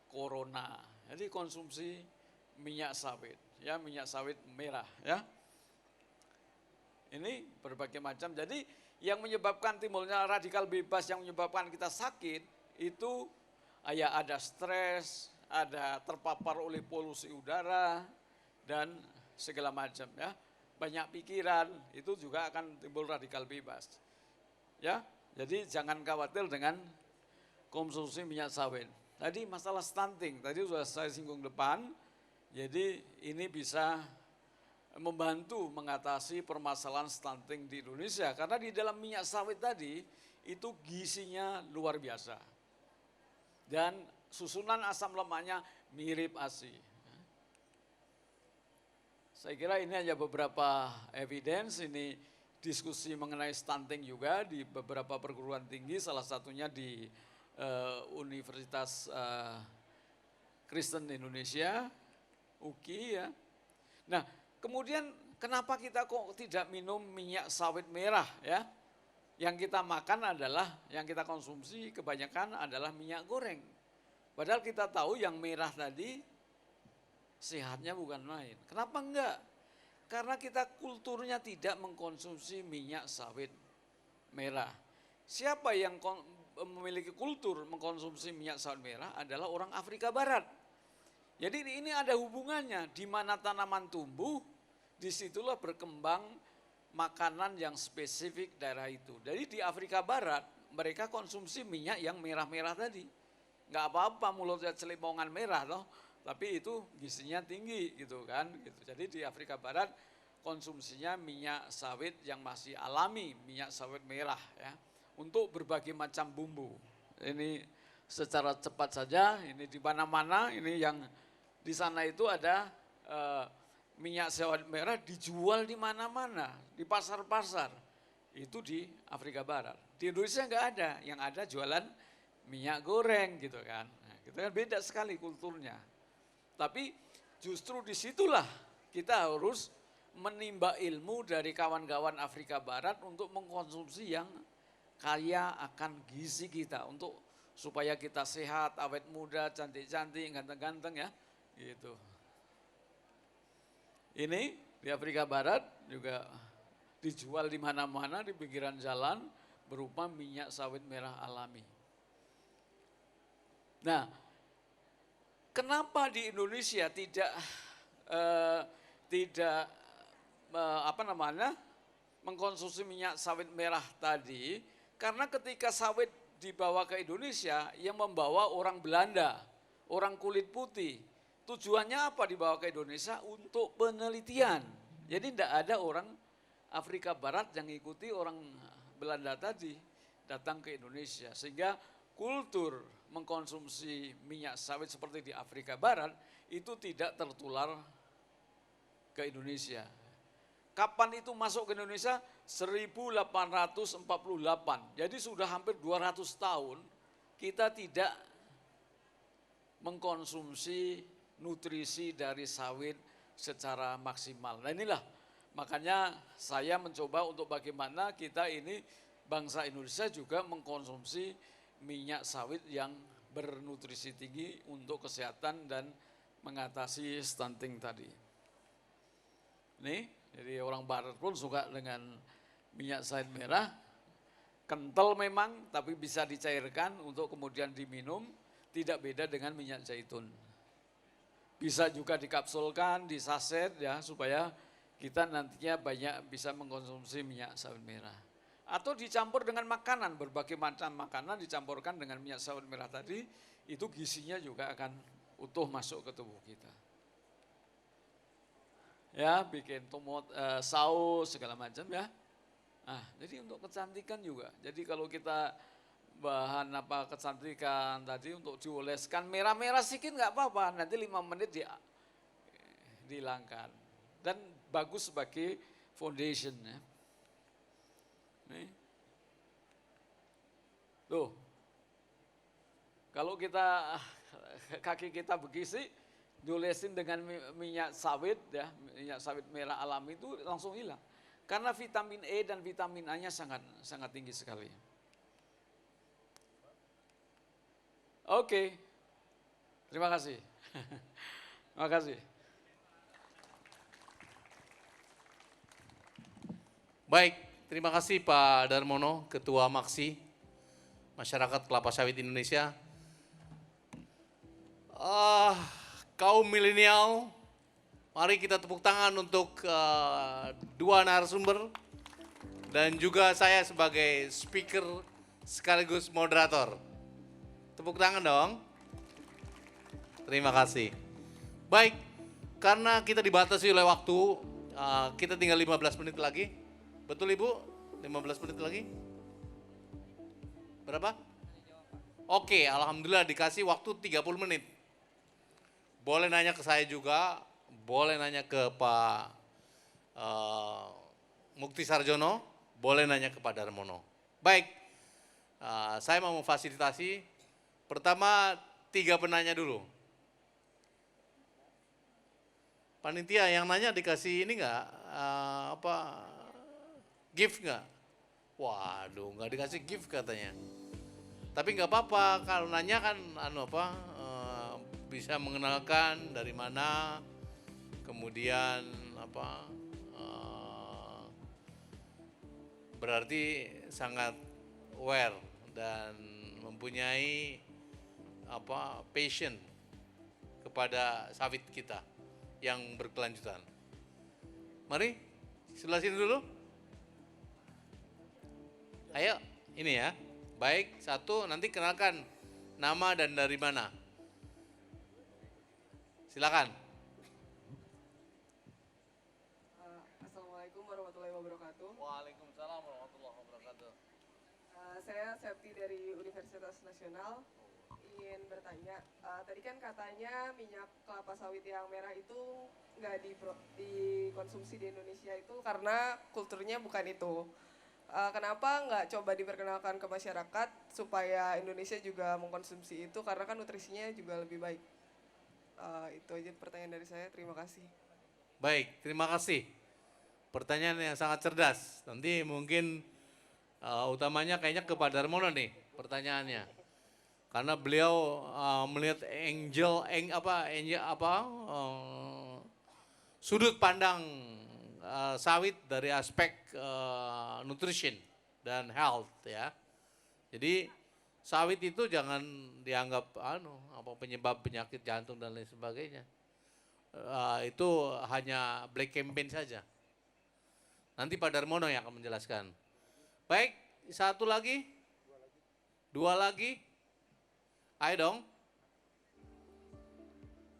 corona. Jadi konsumsi minyak sawit, ya minyak sawit merah, ya. Ini berbagai macam. Jadi yang menyebabkan timbulnya radikal bebas yang menyebabkan kita sakit, itu ya ada stres, ada terpapar oleh polusi udara, dan segala macam ya. Banyak pikiran, itu juga akan timbul radikal bebas. Ya, jadi jangan khawatir dengan konsumsi minyak sawit. Tadi masalah stunting, tadi sudah saya singgung depan, jadi ini bisa membantu mengatasi permasalahan stunting di Indonesia. Karena di dalam minyak sawit tadi, itu gizinya luar biasa. Dan susunan asam lemaknya mirip ASI. Saya kira ini hanya beberapa evidence, ini diskusi mengenai stunting juga di beberapa perguruan tinggi, salah satunya di Universitas Kristen Indonesia, UKI ya. Nah kemudian kenapa kita kok tidak minum minyak sawit merah ya? Yang kita makan adalah, yang kita konsumsi kebanyakan adalah minyak goreng. Padahal kita tahu yang merah tadi sehatnya bukan main. Kenapa enggak? Karena kita kulturnya tidak mengkonsumsi minyak sawit merah. Siapa yang memiliki kultur mengkonsumsi minyak sawit merah adalah orang Afrika Barat. Jadi ini ada hubungannya, di mana tanaman tumbuh, disitulah berkembang makanan yang spesifik daerah itu. Jadi di Afrika Barat mereka konsumsi minyak yang merah-merah tadi. Enggak apa-apa mulutnya celimongan merah toh, tapi itu gizinya tinggi gitu kan. Gitu. Jadi di Afrika Barat konsumsinya minyak sawit yang masih alami, minyak sawit merah ya, untuk berbagai macam bumbu. Ini secara cepat saja, ini di mana-mana, ini yang di sana itu ada minyak sawit merah dijual di mana-mana, di pasar-pasar. Itu di Afrika Barat. Di Indonesia enggak ada, yang ada jualan minyak goreng gitu kan. Nah, gitu kan beda sekali kulturnya. Tapi justru disitulah kita harus menimba ilmu dari kawan-kawan Afrika Barat untuk mengkonsumsi yang kaya akan gizi kita, untuk supaya kita sehat, awet muda, cantik-cantik, ganteng-ganteng ya, gitu. Ini di Afrika Barat juga dijual di mana-mana di pinggiran jalan berupa minyak sawit merah alami. Nah, kenapa di Indonesia tidak mengkonsumsi minyak sawit merah tadi? Karena ketika sawit dibawa ke Indonesia, yang membawa orang Belanda, orang kulit putih. Tujuannya apa dibawa ke Indonesia? Untuk penelitian. Jadi tidak ada orang Afrika Barat yang ikuti orang Belanda tadi datang ke Indonesia. Sehingga kultur mengkonsumsi minyak sawit seperti di Afrika Barat itu tidak tertular ke Indonesia. Kapan itu masuk ke Indonesia? 1848. Jadi sudah hampir 200 tahun kita tidak mengkonsumsi nutrisi dari sawit secara maksimal. Nah inilah makanya saya mencoba untuk bagaimana kita ini bangsa Indonesia juga mengkonsumsi minyak sawit yang bernutrisi tinggi untuk kesehatan dan mengatasi stunting tadi. Nih, jadi orang Barat pun suka dengan minyak sawit merah, kental memang tapi bisa dicairkan untuk kemudian diminum, tidak beda dengan minyak zaitun. Bisa juga dikapsulkan, di saset ya, supaya kita nantinya banyak bisa mengkonsumsi minyak sawit merah. Atau dicampur dengan makanan, berbagai macam makanan dicampurkan dengan minyak sawit merah tadi, itu gizinya juga akan utuh masuk ke tubuh kita. Ya, bikin saus segala macam ya. Nah, jadi untuk kecantikan juga. Jadi kalau kita bahan kecantikan tadi untuk dioleskan merah-merah sedikit nggak apa-apa, nanti 5 menit dihilangkan. Dan bagus sebagai foundation ya. Nih. Tuh. Kalau kaki kita begisi, diolesin dengan minyak sawit ya, minyak sawit merah alami itu langsung hilang. Karena vitamin E dan vitamin A-nya sangat tinggi sekali. Oke. Terima kasih. Terima kasih. Baik, terima kasih Pak Darmono, Ketua Maksi Masyarakat Kelapa Sawit Indonesia. Kaum milenial, mari kita tepuk tangan untuk dua narasumber dan juga saya sebagai speaker sekaligus moderator. Tepuk tangan dong. Terima kasih. Baik, karena kita dibatasi oleh waktu, kita tinggal 15 menit lagi. Betul Ibu? 15 menit lagi? Berapa? Oke, alhamdulillah dikasih waktu 30 menit. Boleh nanya ke saya juga, boleh nanya ke Pak Mukti Sarjono, boleh nanya ke Pak Darmono. Baik, saya mau memfasilitasi. Pertama 3 penanya dulu. Panitia yang nanya dikasih ini enggak, gift enggak? Waduh, nggak dikasih gift katanya. Tapi nggak apa-apa, kalau nanya kan bisa mengenalkan dari mana, kemudian berarti sangat aware dan mempunyai passion kepada sawit kita yang berkelanjutan. Mari, sebelah sini dulu. Ayo, ini ya. Baik, satu, nanti kenalkan nama dan dari mana. Silakan. Assalamualaikum warahmatullahi wabarakatuh. Waalaikumsalam warahmatullahi wabarakatuh. Saya Septi dari Universitas Nasional. Ingin bertanya, tadi kan katanya minyak kelapa sawit yang merah itu nggak dikonsumsi di Indonesia itu karena kulturnya bukan itu. Kenapa nggak coba diperkenalkan ke masyarakat supaya Indonesia juga mengkonsumsi itu karena kan nutrisinya juga lebih baik. Itu aja pertanyaan dari saya, terima kasih. Baik, terima kasih. Pertanyaan yang sangat cerdas. Nanti mungkin utamanya kayaknya ke Pak Darmono nih pertanyaannya. Karena beliau melihat sudut pandang sawit dari aspek nutrition dan health ya. Jadi sawit itu jangan dianggap penyebab penyakit jantung dan lain sebagainya. Itu hanya black campaign saja. Nanti Pak Darmono yang akan menjelaskan. Baik, satu lagi, dua lagi. Ayo dong.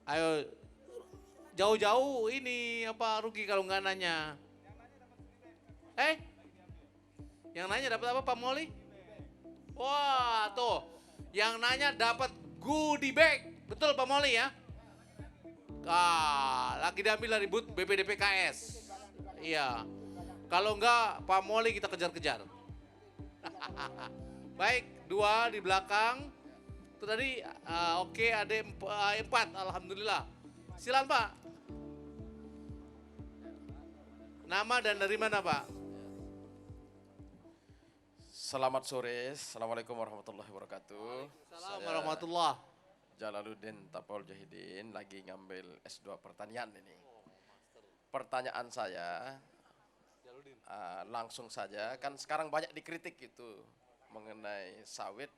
Ayo, jauh-jauh ini rugi kalau nggak nanya. Yang nanya dapat apa Pak Moli? Wah tuh, yang nanya dapat goodie bag. Betul Pak Moli ya? Lagi diambil dari booth BPD PKS. Iya. Kalau enggak Pak Moli kita kejar-kejar. Baik, dua di belakang. Itu tadi oke, ada empat, alhamdulillah. Silakan Pak. Nama dan dari mana Pak? Selamat sore, Assalamualaikum warahmatullahi wabarakatuh. Assalamualaikum warahmatullahi. Jalaluddin Tapol Jahidin, lagi ngambil S2 pertanian ini. Pertanyaan saya, langsung saja, kan sekarang banyak dikritik itu mengenai sawit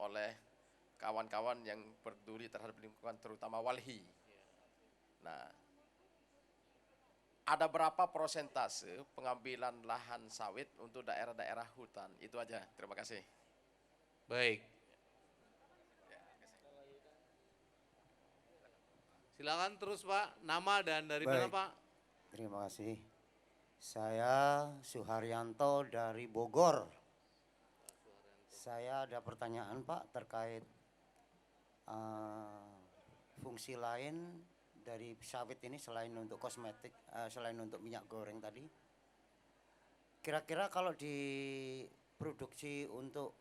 oleh kawan-kawan yang peduli terhadap lingkungan, terutama walhi. Nah, ada berapa prosentase pengambilan lahan sawit untuk daerah-daerah hutan? Itu aja, terima kasih. Baik. Silakan terus Pak, nama dan dari mana Pak? Terima kasih. Saya Suharyanto dari Bogor. Saya ada pertanyaan Pak terkait fungsi lain dari sawit ini selain untuk kosmetik, selain untuk minyak goreng tadi. Kira-kira kalau diproduksi untuk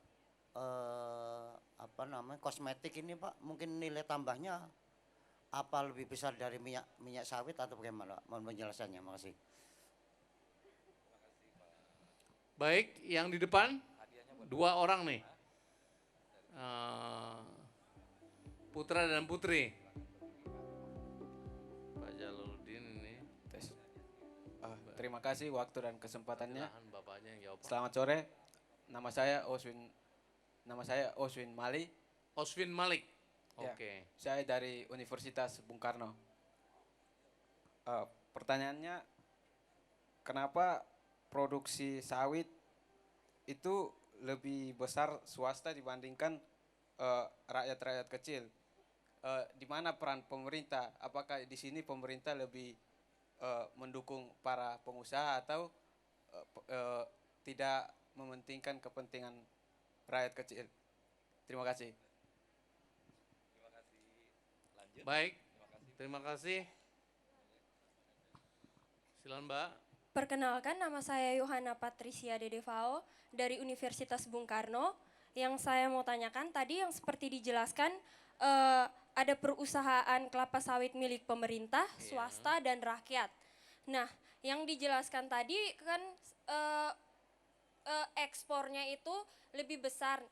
kosmetik ini Pak, mungkin nilai tambahnya apa lebih besar dari minyak sawit atau bagaimana? Mohon penjelasannya, makasih. Baik, yang di depan dua orang nih. Putra dan putri. Pak Jalaluddin ini. Terima kasih waktu dan kesempatannya. Silahkan bapaknya yang jawab. Selamat sore. Nama saya Oswin Mali. Oswin Malik. Ya, Oke. saya dari Universitas Bung Karno. Pertanyaannya, kenapa produksi sawit itu lebih besar swasta dibandingkan rakyat-rakyat kecil? Di mana peran pemerintah? Apakah di sini pemerintah lebih mendukung para pengusaha atau tidak mementingkan kepentingan rakyat kecil? Terima kasih. Baik, terima kasih. Silakan Mbak. Perkenalkan, nama saya Yohana Patricia Dedevao dari Universitas Bung Karno. Yang saya mau tanyakan tadi yang seperti dijelaskan ada perusahaan kelapa sawit milik pemerintah, swasta, dan rakyat. Nah, yang dijelaskan tadi kan ekspornya itu lebih besar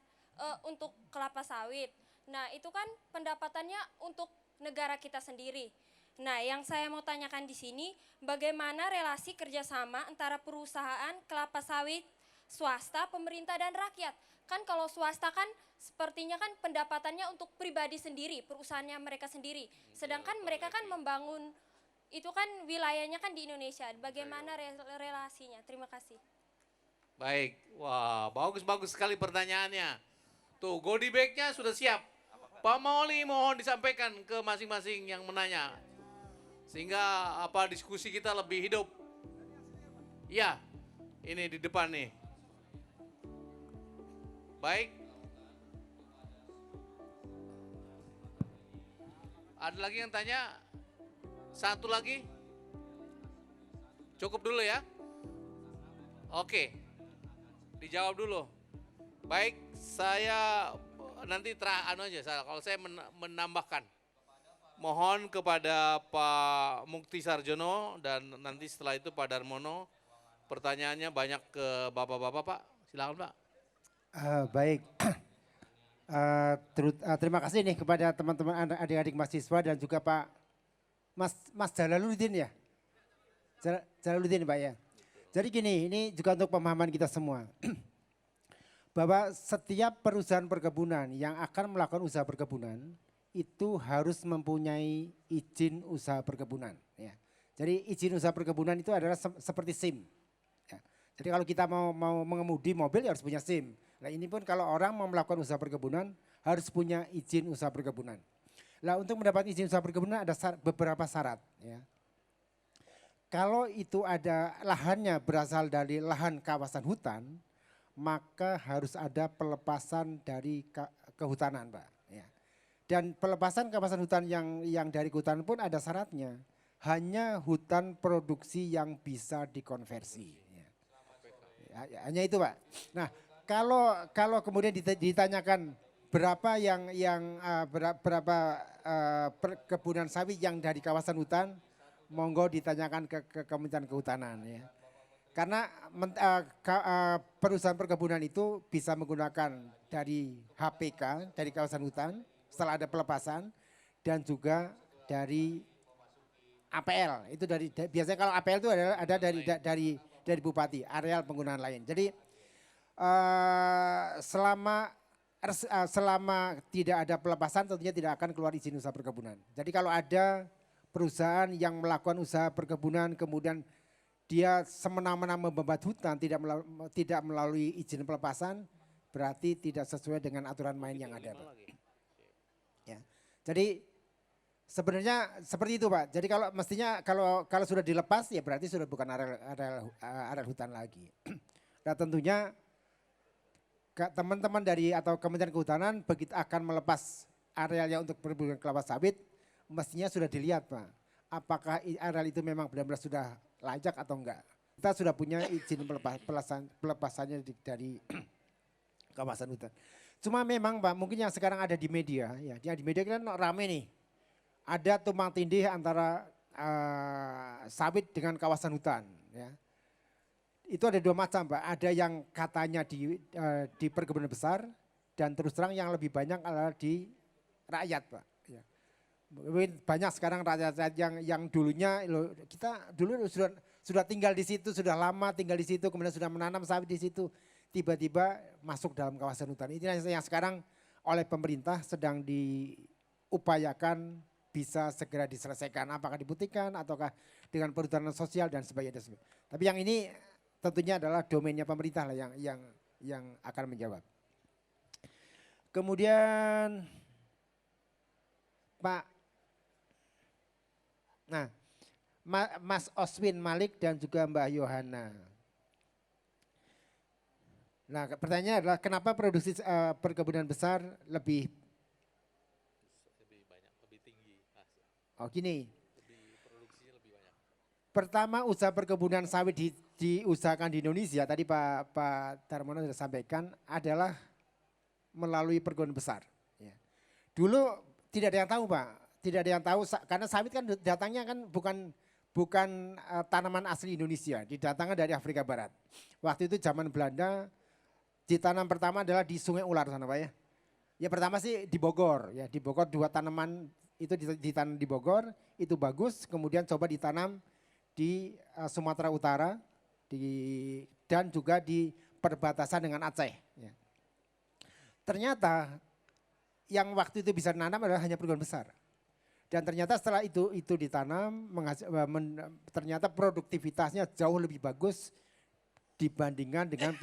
untuk kelapa sawit. Nah, itu kan pendapatannya untuk negara kita sendiri. Nah, yang saya mau tanyakan di sini, bagaimana relasi kerjasama antara perusahaan kelapa sawit, swasta, pemerintah, dan rakyat? Kan kalau swasta kan sepertinya kan pendapatannya untuk pribadi sendiri, perusahaannya mereka sendiri. Sedangkan mereka kan membangun, itu kan wilayahnya kan di Indonesia. Bagaimana relasinya? Terima kasih. Baik, wah bagus-bagus sekali pertanyaannya. Tuh, goodie bag-nya sudah siap. Pak Mauli mohon disampaikan ke masing-masing yang menanya. Sehingga diskusi kita lebih hidup. Ya, ini di depan nih. Baik. Ada lagi yang tanya? Satu lagi? Cukup dulu ya? Oke, dijawab dulu. Baik, saya nanti kalau saya menambahkan. Mohon kepada Pak Mukti Sarjono dan nanti setelah itu Pak Darmono. Pertanyaannya banyak ke Bapak-Bapak, Pak. Silakan, Pak. Baik. Terima kasih nih kepada teman-teman adik-adik mahasiswa dan juga Pak Mas Jalaluddin ya. Jalaluddin Pak ya. Jadi gini, ini juga untuk pemahaman kita semua. Bahwa setiap perusahaan perkebunan yang akan melakukan usaha perkebunan itu harus mempunyai izin usaha perkebunan. Ya. Jadi izin usaha perkebunan itu adalah seperti SIM. Ya. Jadi kalau kita mau mengemudi mobil ya harus punya SIM. Nah ini pun kalau orang mau melakukan usaha perkebunan harus punya izin usaha perkebunan. Nah untuk mendapat izin usaha perkebunan ada beberapa syarat. Ya. Kalau itu ada lahannya berasal dari lahan kawasan hutan, maka harus ada pelepasan dari kehutanan, Pak. Ya. Dan pelepasan kawasan hutan yang dari kehutanan pun ada syaratnya. Hanya hutan produksi yang bisa dikonversi. Ya, hanya itu, Pak. Nah, kalau kemudian ditanyakan berapa berapa perkebunan sawit yang dari kawasan hutan, monggo ditanyakan ke Kementerian Kehutanan ya. Karena perusahaan perkebunan itu bisa menggunakan dari HPK, dari kawasan hutan, setelah ada pelepasan, dan juga dari APL. Itu biasanya kalau APL itu ada dari bupati, areal penggunaan lain. Jadi selama tidak ada pelepasan tentunya tidak akan keluar izin usaha perkebunan. Jadi kalau ada perusahaan yang melakukan usaha perkebunan kemudian dia semena-mena membabat hutan tidak melalui izin pelepasan berarti tidak sesuai dengan aturan main yang ada, Pak. Ya. Jadi sebenarnya seperti itu, Pak. Jadi kalau mestinya kalau sudah dilepas ya berarti sudah bukan area hutan lagi. Nah tentunya teman-teman dari atau Kementerian Kehutanan begitu akan melepas arealnya untuk perkebunan kelapa sawit mestinya sudah dilihat, Pak. Apakah areal itu memang benar-benar sudah layak atau enggak. Kita sudah punya izin pelepasannya dari kawasan hutan. Cuma memang, Pak, mungkin yang sekarang ada di media, ya, yang di media kan rame nih. Ada tumpang tindih antara sawit dengan kawasan hutan. Ya. Itu ada dua macam, Pak. Ada yang katanya di perkebunan besar dan terus terang yang lebih banyak adalah di rakyat, Pak. Ya. Banyak sekarang rakyat yang dulunya kita dulu sudah tinggal di situ, sudah lama tinggal di situ, kemudian sudah menanam sawit di situ, tiba-tiba masuk dalam kawasan hutan. Ini yang sekarang oleh pemerintah sedang diupayakan bisa segera diselesaikan, apakah dibuktikan ataukah dengan perhutanan sosial dan sebagainya. Tapi yang ini tentunya adalah domainnya pemerintah lah yang akan menjawab. Kemudian Mas Oswin Malik dan juga Mbak Yohana. Nah pertanyaannya adalah kenapa produksi perkebunan besar lebih banyak, lebih tinggi. Oh gini. Produksinya lebih banyak. Pertama usaha perkebunan sawit diusahakan di Indonesia, tadi Pak Darmono sudah sampaikan, adalah melalui perkebunan besar. Ya. Dulu tidak ada yang tahu, Pak. Tidak ada yang tahu karena sawit kan datangnya kan bukan bukan tanaman asli Indonesia, didatangkan dari Afrika Barat. Waktu itu zaman Belanda, ditanam pertama adalah di Sungai Ular sana Pak ya. Ya pertama sih di Bogor, ya di Bogor 2 tanaman itu ditanam di Bogor, itu bagus, kemudian coba ditanam di Sumatera Utara dan juga di perbatasan dengan Aceh. Ya. Ternyata yang waktu itu bisa nanam adalah hanya perkebunan besar. Dan ternyata setelah itu ditanam, ternyata produktivitasnya jauh lebih bagus dibandingkan dengan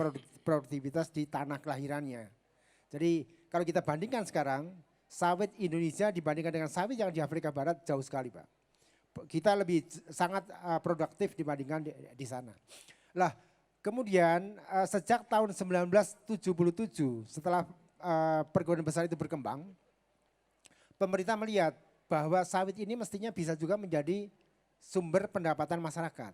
produktivitas di tanah kelahirannya. Jadi kalau kita bandingkan sekarang, sawit Indonesia dibandingkan dengan sawit yang di Afrika Barat jauh sekali Pak. Kita lebih sangat produktif dibandingkan di sana. Lah kemudian sejak tahun 1977 setelah perkebunan besar itu berkembang, pemerintah melihat bahwa sawit ini mestinya bisa juga menjadi sumber pendapatan masyarakat.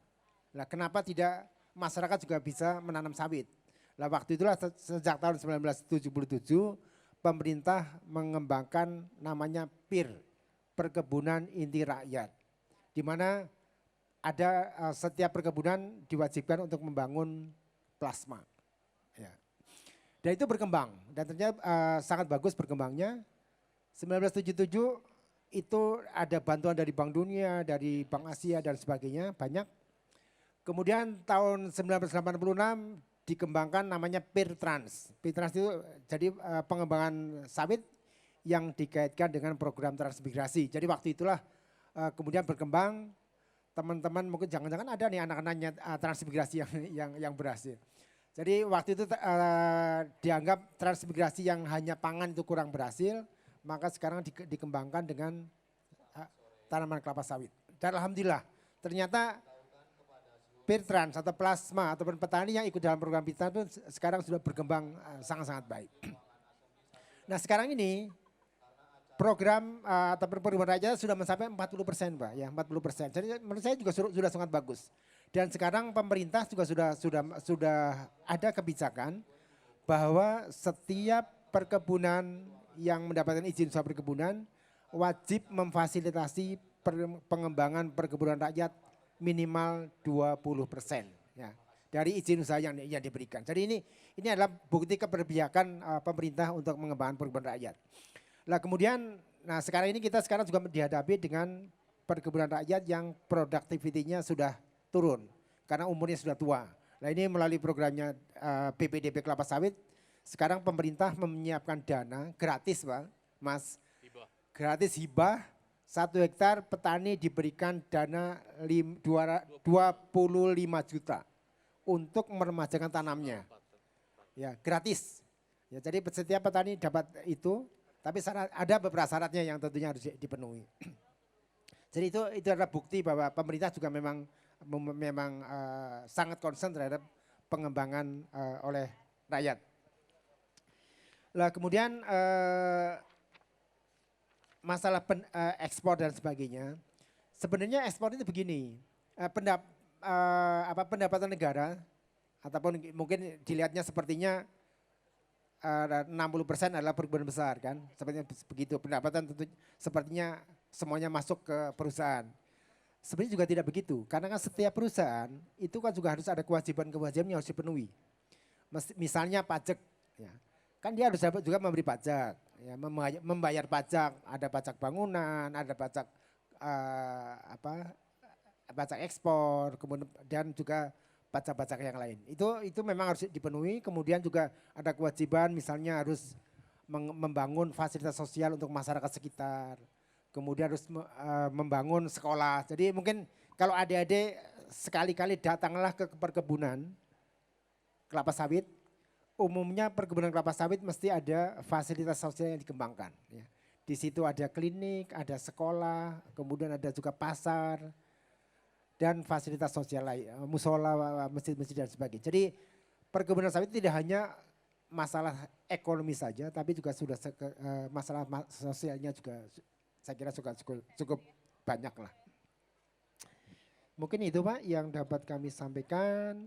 Nah, kenapa tidak masyarakat juga bisa menanam sawit? Nah, waktu itulah sejak tahun 1977 pemerintah mengembangkan namanya PIR, Perkebunan Inti Rakyat. Di mana ada setiap perkebunan diwajibkan untuk membangun plasma. Ya. Dan itu berkembang dan ternyata sangat bagus berkembangnya. 1977 itu ada bantuan dari Bank Dunia, dari Bank Asia dan sebagainya banyak. Kemudian tahun 1986 dikembangkan namanya PIR Trans. PIR Trans itu jadi pengembangan sawit yang dikaitkan dengan program transmigrasi. Jadi waktu itulah kemudian berkembang, teman-teman mungkin jangan-jangan ada nih anak-anaknya transmigrasi yang berhasil. Jadi waktu itu dianggap transmigrasi yang hanya pangan itu kurang berhasil, maka sekarang dikembangkan dengan tanaman kelapa sawit. Dan alhamdulillah ternyata PIR Trans atau plasma ataupun petani yang ikut dalam program kita itu sekarang sudah berkembang sangat-sangat baik. Nah sekarang ini program atau perkebunan rakyat sudah mencapai 40% Pak, ya 40%. Jadi menurut saya juga sudah sangat bagus. Dan sekarang pemerintah juga sudah ada kebijakan bahwa setiap perkebunan yang mendapatkan izin usaha perkebunan wajib memfasilitasi pengembangan perkebunan rakyat minimal 20% ya, dari izin usaha yang diberikan. Jadi ini adalah bukti keberpihakan pemerintah untuk mengembangkan perkebunan rakyat. Nah kemudian, sekarang ini kita juga dihadapi dengan perkebunan rakyat yang produktivitinya sudah turun karena umurnya sudah tua. Nah ini melalui programnya BPDB Kelapa Sawit, sekarang pemerintah menyiapkan dana gratis Pak, Mas, gratis hibah 1 hektar petani diberikan dana 25 juta untuk meremajakan tanamnya. Ya gratis. Ya, jadi setiap petani dapat itu, tapi ada beberapa syaratnya yang tentunya harus dipenuhi. Jadi itu adalah bukti bahwa pemerintah juga memang sangat concern terhadap pengembangan oleh rakyat. Lah kemudian masalah ekspor dan sebagainya, sebenarnya ekspor itu begini, pendapatan negara ataupun mungkin dilihatnya sepertinya 60% adalah perkebunan besar kan, sepertinya begitu pendapatan tentu sepertinya semuanya masuk ke perusahaan. Sebenarnya juga tidak begitu, karena kan setiap perusahaan itu kan juga harus ada kewajiban-kewajiban yang harus dipenuhi. Misalnya pajak, ya. Kan dia harus dapat juga memberi pajak, ya, membayar pajak, ada pajak bangunan, ada pajak pajak ekspor, kemudian dan juga pajak-pajak yang lain. Itu memang harus dipenuhi. Kemudian juga ada kewajiban, misalnya harus membangun fasilitas sosial untuk masyarakat sekitar. Kemudian harus membangun sekolah. Jadi mungkin kalau adik-adik sekali-kali datanglah ke perkebunan kelapa sawit. Umumnya perkebunan kelapa sawit mesti ada fasilitas sosial yang dikembangkan. Ya. Di situ ada klinik, ada sekolah, kemudian ada juga pasar, dan fasilitas sosial lain, musola, masjid-masjid dan sebagainya. Jadi perkebunan sawit tidak hanya masalah ekonomi saja, tapi juga sudah masalah sosialnya juga saya kira cukup banyak lah. Mungkin itu Pak yang dapat kami sampaikan.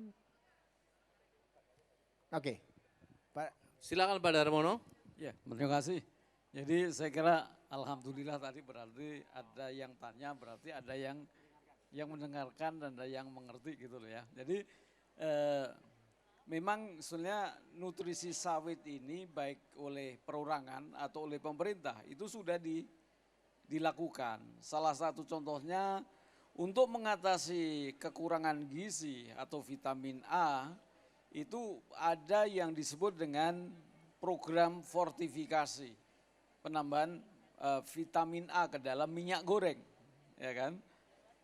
Oke. Pak. Silakan Pak Darmono. Ya, terima kasih. Jadi saya kira alhamdulillah tadi berarti ada yang tanya, berarti ada yang yang mendengarkan dan ada yang mengerti gitu loh ya. Jadi memang sebenarnya nutrisi sawit ini baik oleh perorangan atau oleh pemerintah itu sudah dilakukan. Salah satu contohnya untuk mengatasi kekurangan gizi atau vitamin A itu ada yang disebut dengan program fortifikasi, penambahan vitamin A ke dalam minyak goreng, ya kan?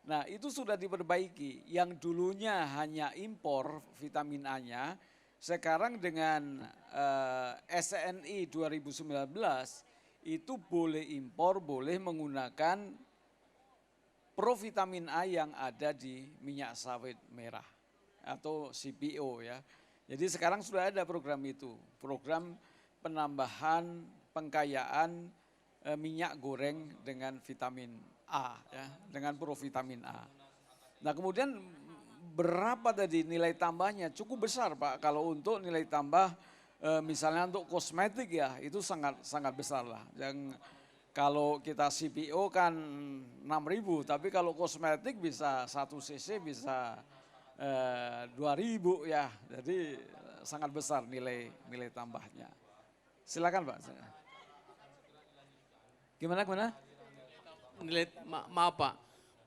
Nah itu sudah diperbaiki, yang dulunya hanya impor vitamin A-nya, sekarang dengan SNI 2019 itu boleh impor, boleh menggunakan provitamin A yang ada di minyak sawit merah atau CPO ya. Jadi sekarang sudah ada program itu, program penambahan pengkayaan minyak goreng dengan vitamin A ya, dengan provitamin A. Nah kemudian berapa tadi nilai tambahnya? Cukup besar Pak, kalau untuk nilai tambah misalnya untuk kosmetik ya itu sangat besar lah. Yang kalau kita CPO kan 6.000, tapi kalau kosmetik bisa 1 cc bisa 2.000 ya. Jadi sangat besar nilai tambahnya. Silakan Pak. Gimana? Maaf Pak,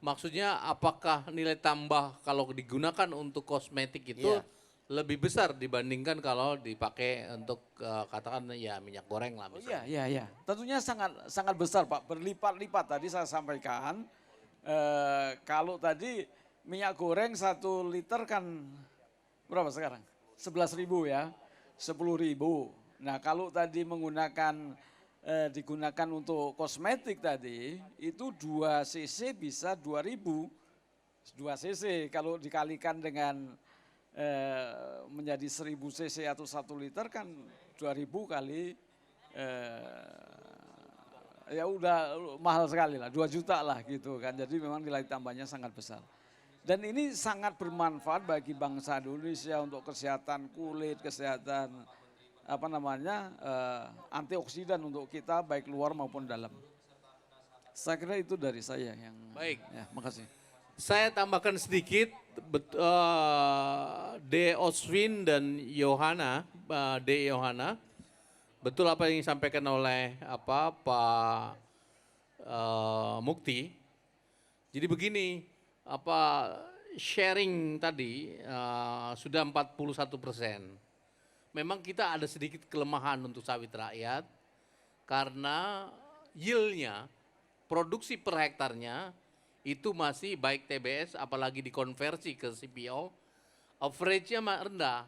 maksudnya apakah nilai tambah kalau digunakan untuk kosmetik itu lebih besar dibandingkan kalau dipakai untuk katakan ya minyak goreng lah misalnya? Iya. Tentunya sangat besar Pak, berlipat-lipat tadi saya sampaikan. Kalau tadi minyak goreng 1 liter kan berapa sekarang? 11.000 ya, 10.000. Nah kalau tadi digunakan untuk kosmetik tadi, itu 2 cc bisa 2.000. 2 cc kalau dikalikan dengan menjadi 1.000 cc atau 1 liter kan 2.000 kali ya udah mahal sekali lah, 2 juta lah gitu kan. Jadi memang nilai tambahnya sangat besar. Dan ini sangat bermanfaat bagi bangsa Indonesia untuk kesehatan kulit, kesehatan antioksidan untuk kita baik luar maupun dalam. Saya kira itu dari saya yang baik. Ya, makasih. Saya tambahkan sedikit, De Oswin dan Yohana, betul apa yang disampaikan oleh Pak Mukti. Jadi begini, sharing tadi sudah 41%. Memang kita ada sedikit kelemahan untuk sawit rakyat karena yield-nya, produksi per hektarnya itu masih baik TBS apalagi dikonversi ke CPO, average-nya rendah.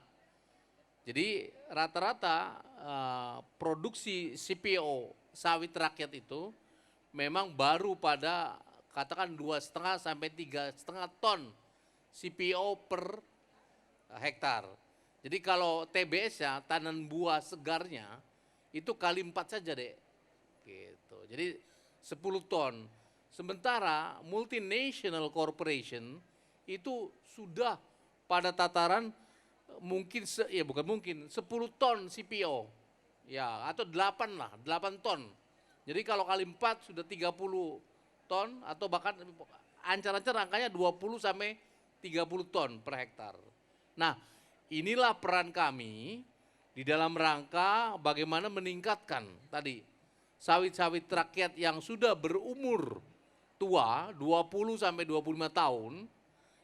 Jadi rata-rata produksi CPO sawit rakyat itu memang baru pada katakan 2,5 sampai 3,5 ton CPO per hektar. Jadi kalau TBS-nya, tanam buah segarnya, itu kali 4 saja deh. Gitu. Jadi 10 ton. Sementara multinational corporation itu sudah pada tataran mungkin, 10 ton CPO. Ya, atau 8 lah, 8 ton. Jadi kalau kali 4 sudah 30 ton atau bahkan ancar-ancar angkanya 20 sampai 30 ton per hektar. Nah, inilah peran kami di dalam rangka bagaimana meningkatkan tadi sawit-sawit rakyat yang sudah berumur tua 20 sampai 25 tahun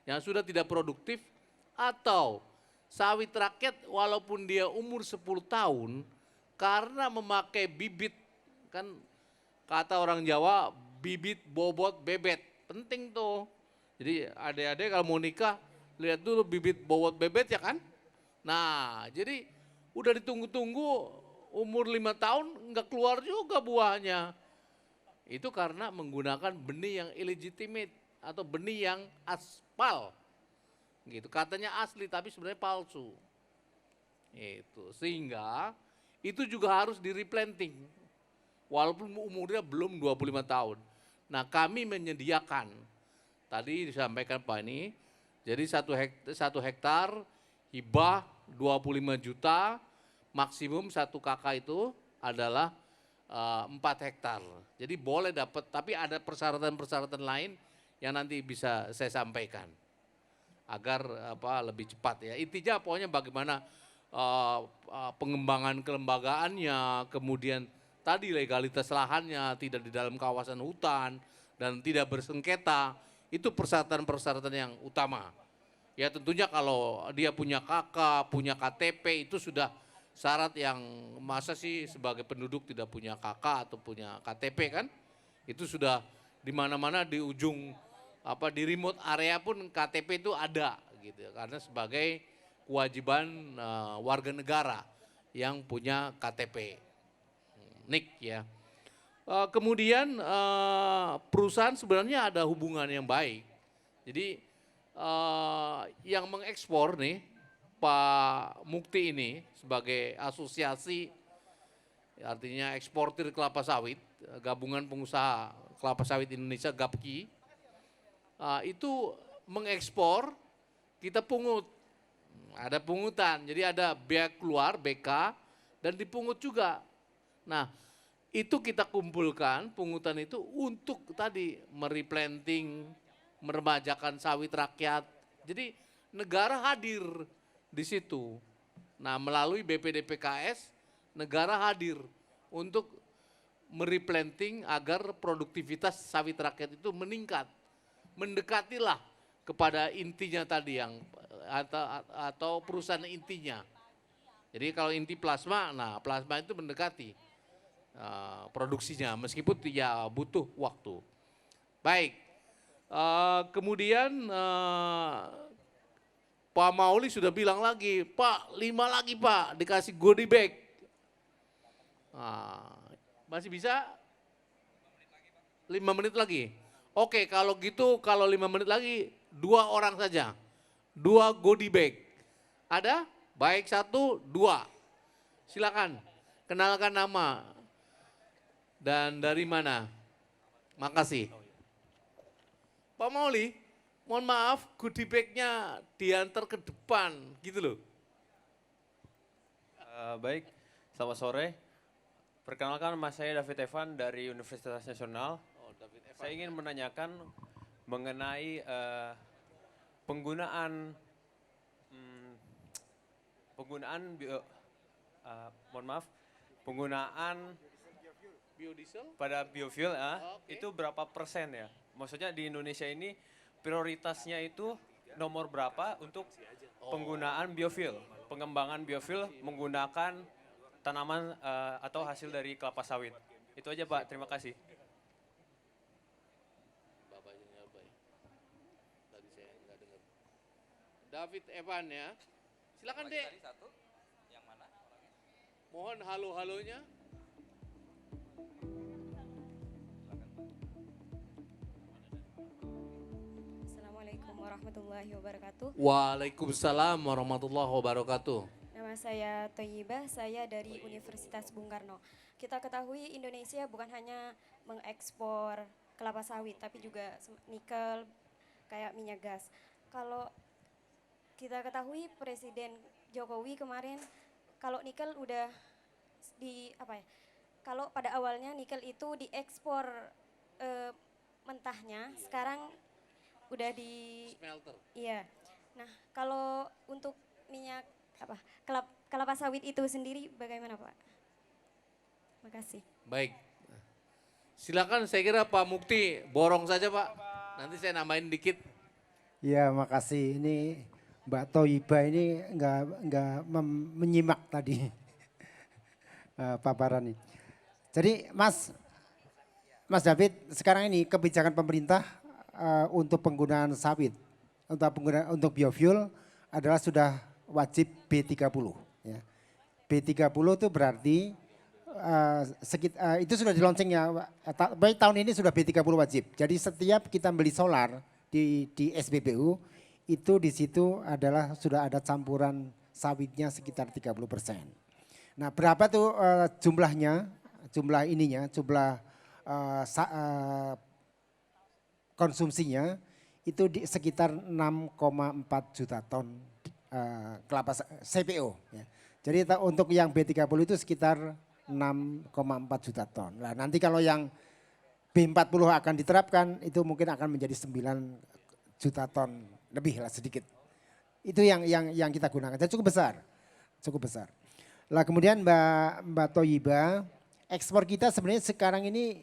yang sudah tidak produktif, atau sawit rakyat walaupun dia umur 10 tahun karena memakai bibit, kan kata orang Jawa bibit bobot bebet, penting tuh. Jadi adik-adik kalau mau nikah lihat dulu bibit bobot bebet ya kan. Nah jadi udah ditunggu-tunggu umur 5 tahun nggak keluar juga buahnya. Itu karena menggunakan benih yang illegitimate atau benih yang aspal. Gitu, katanya asli tapi sebenarnya palsu. Itu sehingga itu juga harus di replanting. Walaupun umurnya belum 25 tahun. Nah, kami menyediakan tadi disampaikan Pak ini, jadi 1 hektar hibah 25 juta, maksimum 1 kakak itu adalah 4 hektar. Jadi boleh dapat, tapi ada persyaratan-persyaratan lain yang nanti bisa saya sampaikan agar lebih cepat ya. Intinya pokoknya bagaimana pengembangan kelembagaannya, kemudian tadi legalitas lahannya tidak di dalam kawasan hutan dan tidak bersengketa, itu persyaratan-persyaratan yang utama. Ya tentunya kalau dia punya KK, punya KTP itu sudah syarat yang masa sih sebagai penduduk tidak punya KK atau punya KTP kan? Itu sudah di mana-mana di ujung di remote area pun KTP itu ada gitu karena sebagai kewajiban warga negara yang punya KTP. NIK ya. Kemudian perusahaan sebenarnya ada hubungan yang baik. Jadi yang mengekspor nih Pak Mukti ini sebagai asosiasi artinya eksportir kelapa sawit, gabungan pengusaha kelapa sawit Indonesia GAPKI, itu mengekspor kita pungut, ada pungutan, jadi ada bea keluar BK dan dipungut juga. Nah itu kita kumpulkan pungutan itu untuk tadi mereplanting, meremajakan sawit rakyat. Jadi negara hadir di situ. Nah melalui BPD PKS negara hadir untuk mereplanting agar produktivitas sawit rakyat itu meningkat. Mendekatilah kepada intinya tadi yang atau perusahaan intinya. Jadi kalau inti plasma, nah plasma itu mendekati produksinya meskipun ya butuh waktu. Baik, kemudian Pak Mauli sudah bilang lagi, Pak 5 lagi Pak dikasih goodie bag. Masih bisa? 5 menit lagi. Oke kalau gitu kalau 5 menit lagi 2 orang saja. 2 goodie bag. Ada? Baik 1, 2. Silakan kenalkan nama dan dari mana. Makasih. Pak Mauli, mohon maaf goodie bag-nya diantar ke depan gitu loh. Baik, selamat sore. Perkenalkan nama saya David Evan dari Universitas Nasional. Saya ingin menanyakan mengenai penggunaan Biodiesel? pada biofuel itu berapa persen ya? Maksudnya di Indonesia ini prioritasnya itu nomor berapa untuk penggunaan biofuel, pengembangan biofuel menggunakan tanaman atau hasil dari kelapa sawit. Itu aja Pak, terima kasih. Tadi saya nggak dengar. David Evan ya. Silakan Dek. Yang mana? Mohon halo-halonya. Assalamualaikum warahmatullahi wabarakatuh. Waalaikumsalam warahmatullahi wabarakatuh. Nama saya Toyibah, saya dari Universitas Bung Karno. Kita ketahui Indonesia bukan hanya mengekspor kelapa sawit, tapi juga nikel, kayak minyak gas. Kalau kita ketahui Presiden Jokowi kemarin, kalau nikel udah kalau pada awalnya nikel itu diekspor mentahnya, sekarang udah di Smelter. Iya. Nah, kalau untuk minyak kelapa sawit itu sendiri bagaimana Pak? Makasih. Baik. Silakan saya kira Pak Mukti borong saja Pak. Nanti saya nambahin dikit. Ya makasih, ini Mbak Toyiba ini nggak menyimak tadi paparan ini. Jadi Mas David, sekarang ini kebijakan pemerintah untuk penggunaan sawit, untuk biofuel adalah sudah wajib B30. Ya. B30 itu berarti itu sudah di launching ya, baik tahun ini sudah B30 wajib. Jadi setiap kita beli solar di SPBU itu di situ adalah sudah ada campuran sawitnya sekitar 30%. Nah berapa tuh jumlah konsumsinya itu di sekitar 6,4 juta ton kelapa CPO. Ya. Jadi untuk yang B30 itu sekitar 6,4 juta ton. Nah nanti kalau yang B40 akan diterapkan, itu mungkin akan menjadi 9 juta ton lebih lah sedikit. Itu yang kita gunakan, dan cukup besar, cukup besar. Lah kemudian Mbak Thoyiba, ekspor kita sebenarnya sekarang ini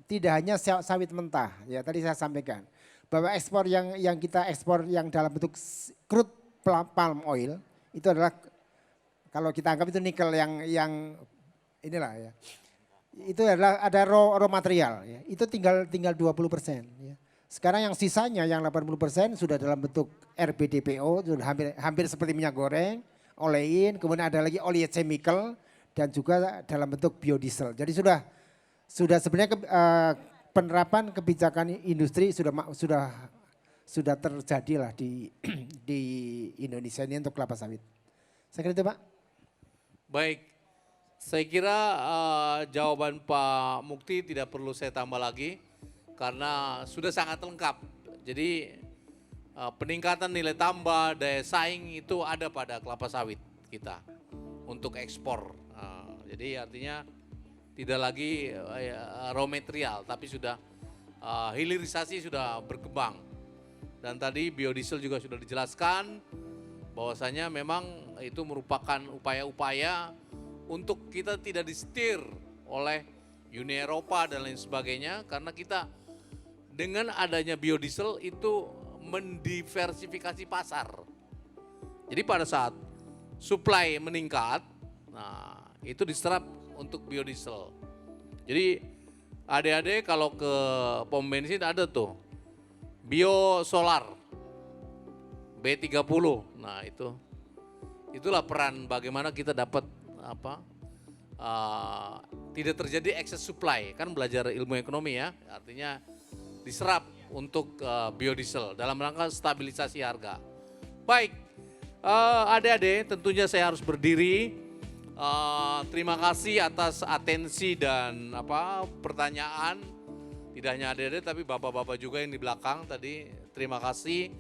tidak hanya sawit mentah, ya tadi saya sampaikan bahwa ekspor yang kita ekspor yang dalam bentuk crude palm oil itu adalah kalau kita anggap itu nikel yang inilah ya. Itu adalah ada raw material ya. Itu tinggal 20%. Ya. Sekarang yang sisanya yang 80% sudah dalam bentuk RBDPO, sudah hampir seperti minyak goreng, olein, kemudian ada lagi oleo chemical dan juga dalam bentuk biodiesel. Jadi sudah sebenarnya penerapan kebijakan industri sudah terjadi lah di Indonesia ini untuk kelapa sawit. Saya kira itu Pak. Baik, saya kira jawaban Pak Mukti tidak perlu saya tambah lagi karena sudah sangat lengkap. Jadi peningkatan nilai tambah, daya saing itu ada pada kelapa sawit kita untuk ekspor. Jadi artinya tidak lagi raw material tapi sudah hilirisasi sudah berkembang. Dan tadi biodiesel juga sudah dijelaskan bahwasanya memang itu merupakan upaya-upaya untuk kita tidak disetir oleh Uni Eropa dan lain sebagainya karena kita dengan adanya biodiesel itu mendiversifikasi pasar. Jadi pada saat supply meningkat, nah itu diserap untuk biodiesel. Jadi adik-adik kalau ke pom bensin ada tuh biosolar B30. Nah itulah peran bagaimana kita dapat tidak terjadi excess supply, kan belajar ilmu ekonomi ya, artinya diserap untuk biodiesel dalam rangka stabilisasi harga. Baik, adik-adik tentunya saya harus berdiri. Terima kasih atas atensi dan pertanyaan, tidak hanya adik-adik tapi bapak-bapak juga yang di belakang tadi. Terima kasih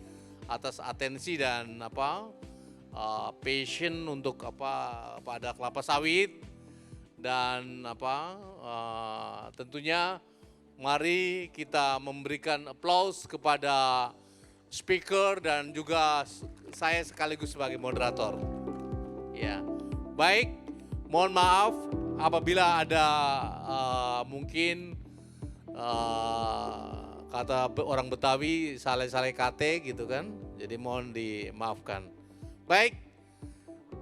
atas atensi dan passion untuk pada kelapa sawit dan tentunya mari kita memberikan applause kepada speaker dan juga saya sekaligus sebagai moderator. Ya, baik, mohon maaf apabila ada mungkin kata orang Betawi sale-sale kate gitu kan, jadi mohon dimaafkan. Baik,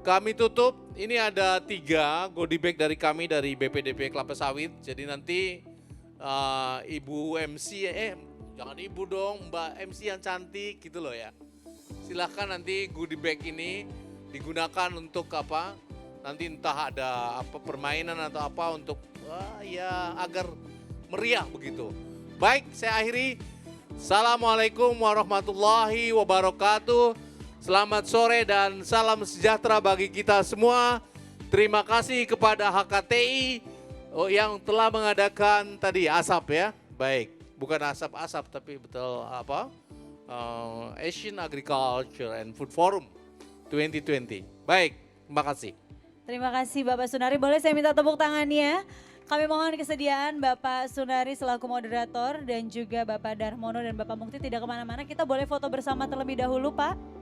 kami tutup. Ini ada 3 goodie bag dari kami dari BPDP Kelapa Sawit. Jadi nanti Ibu MC, jangan Ibu dong, Mbak MC yang cantik gitu loh ya. Silahkan nanti goodie bag ini digunakan untuk nanti entah ada permainan atau untuk ya agar meriah begitu. Baik, saya akhiri. Assalamualaikum warahmatullahi wabarakatuh. Selamat sore dan salam sejahtera bagi kita semua. Terima kasih kepada HKTI yang telah mengadakan tadi asap ya. Baik, bukan asap-asap tapi betul Asian Agriculture and Food Forum 2020. Baik, terima kasih. Terima kasih Bapak Sunari. Boleh saya minta tepuk tangannya? Kami mohon kesediaan Bapak Sunari selaku moderator dan juga Bapak Darmono dan Bapak Mukti tidak kemana-mana. Kita boleh foto bersama terlebih dahulu Pak.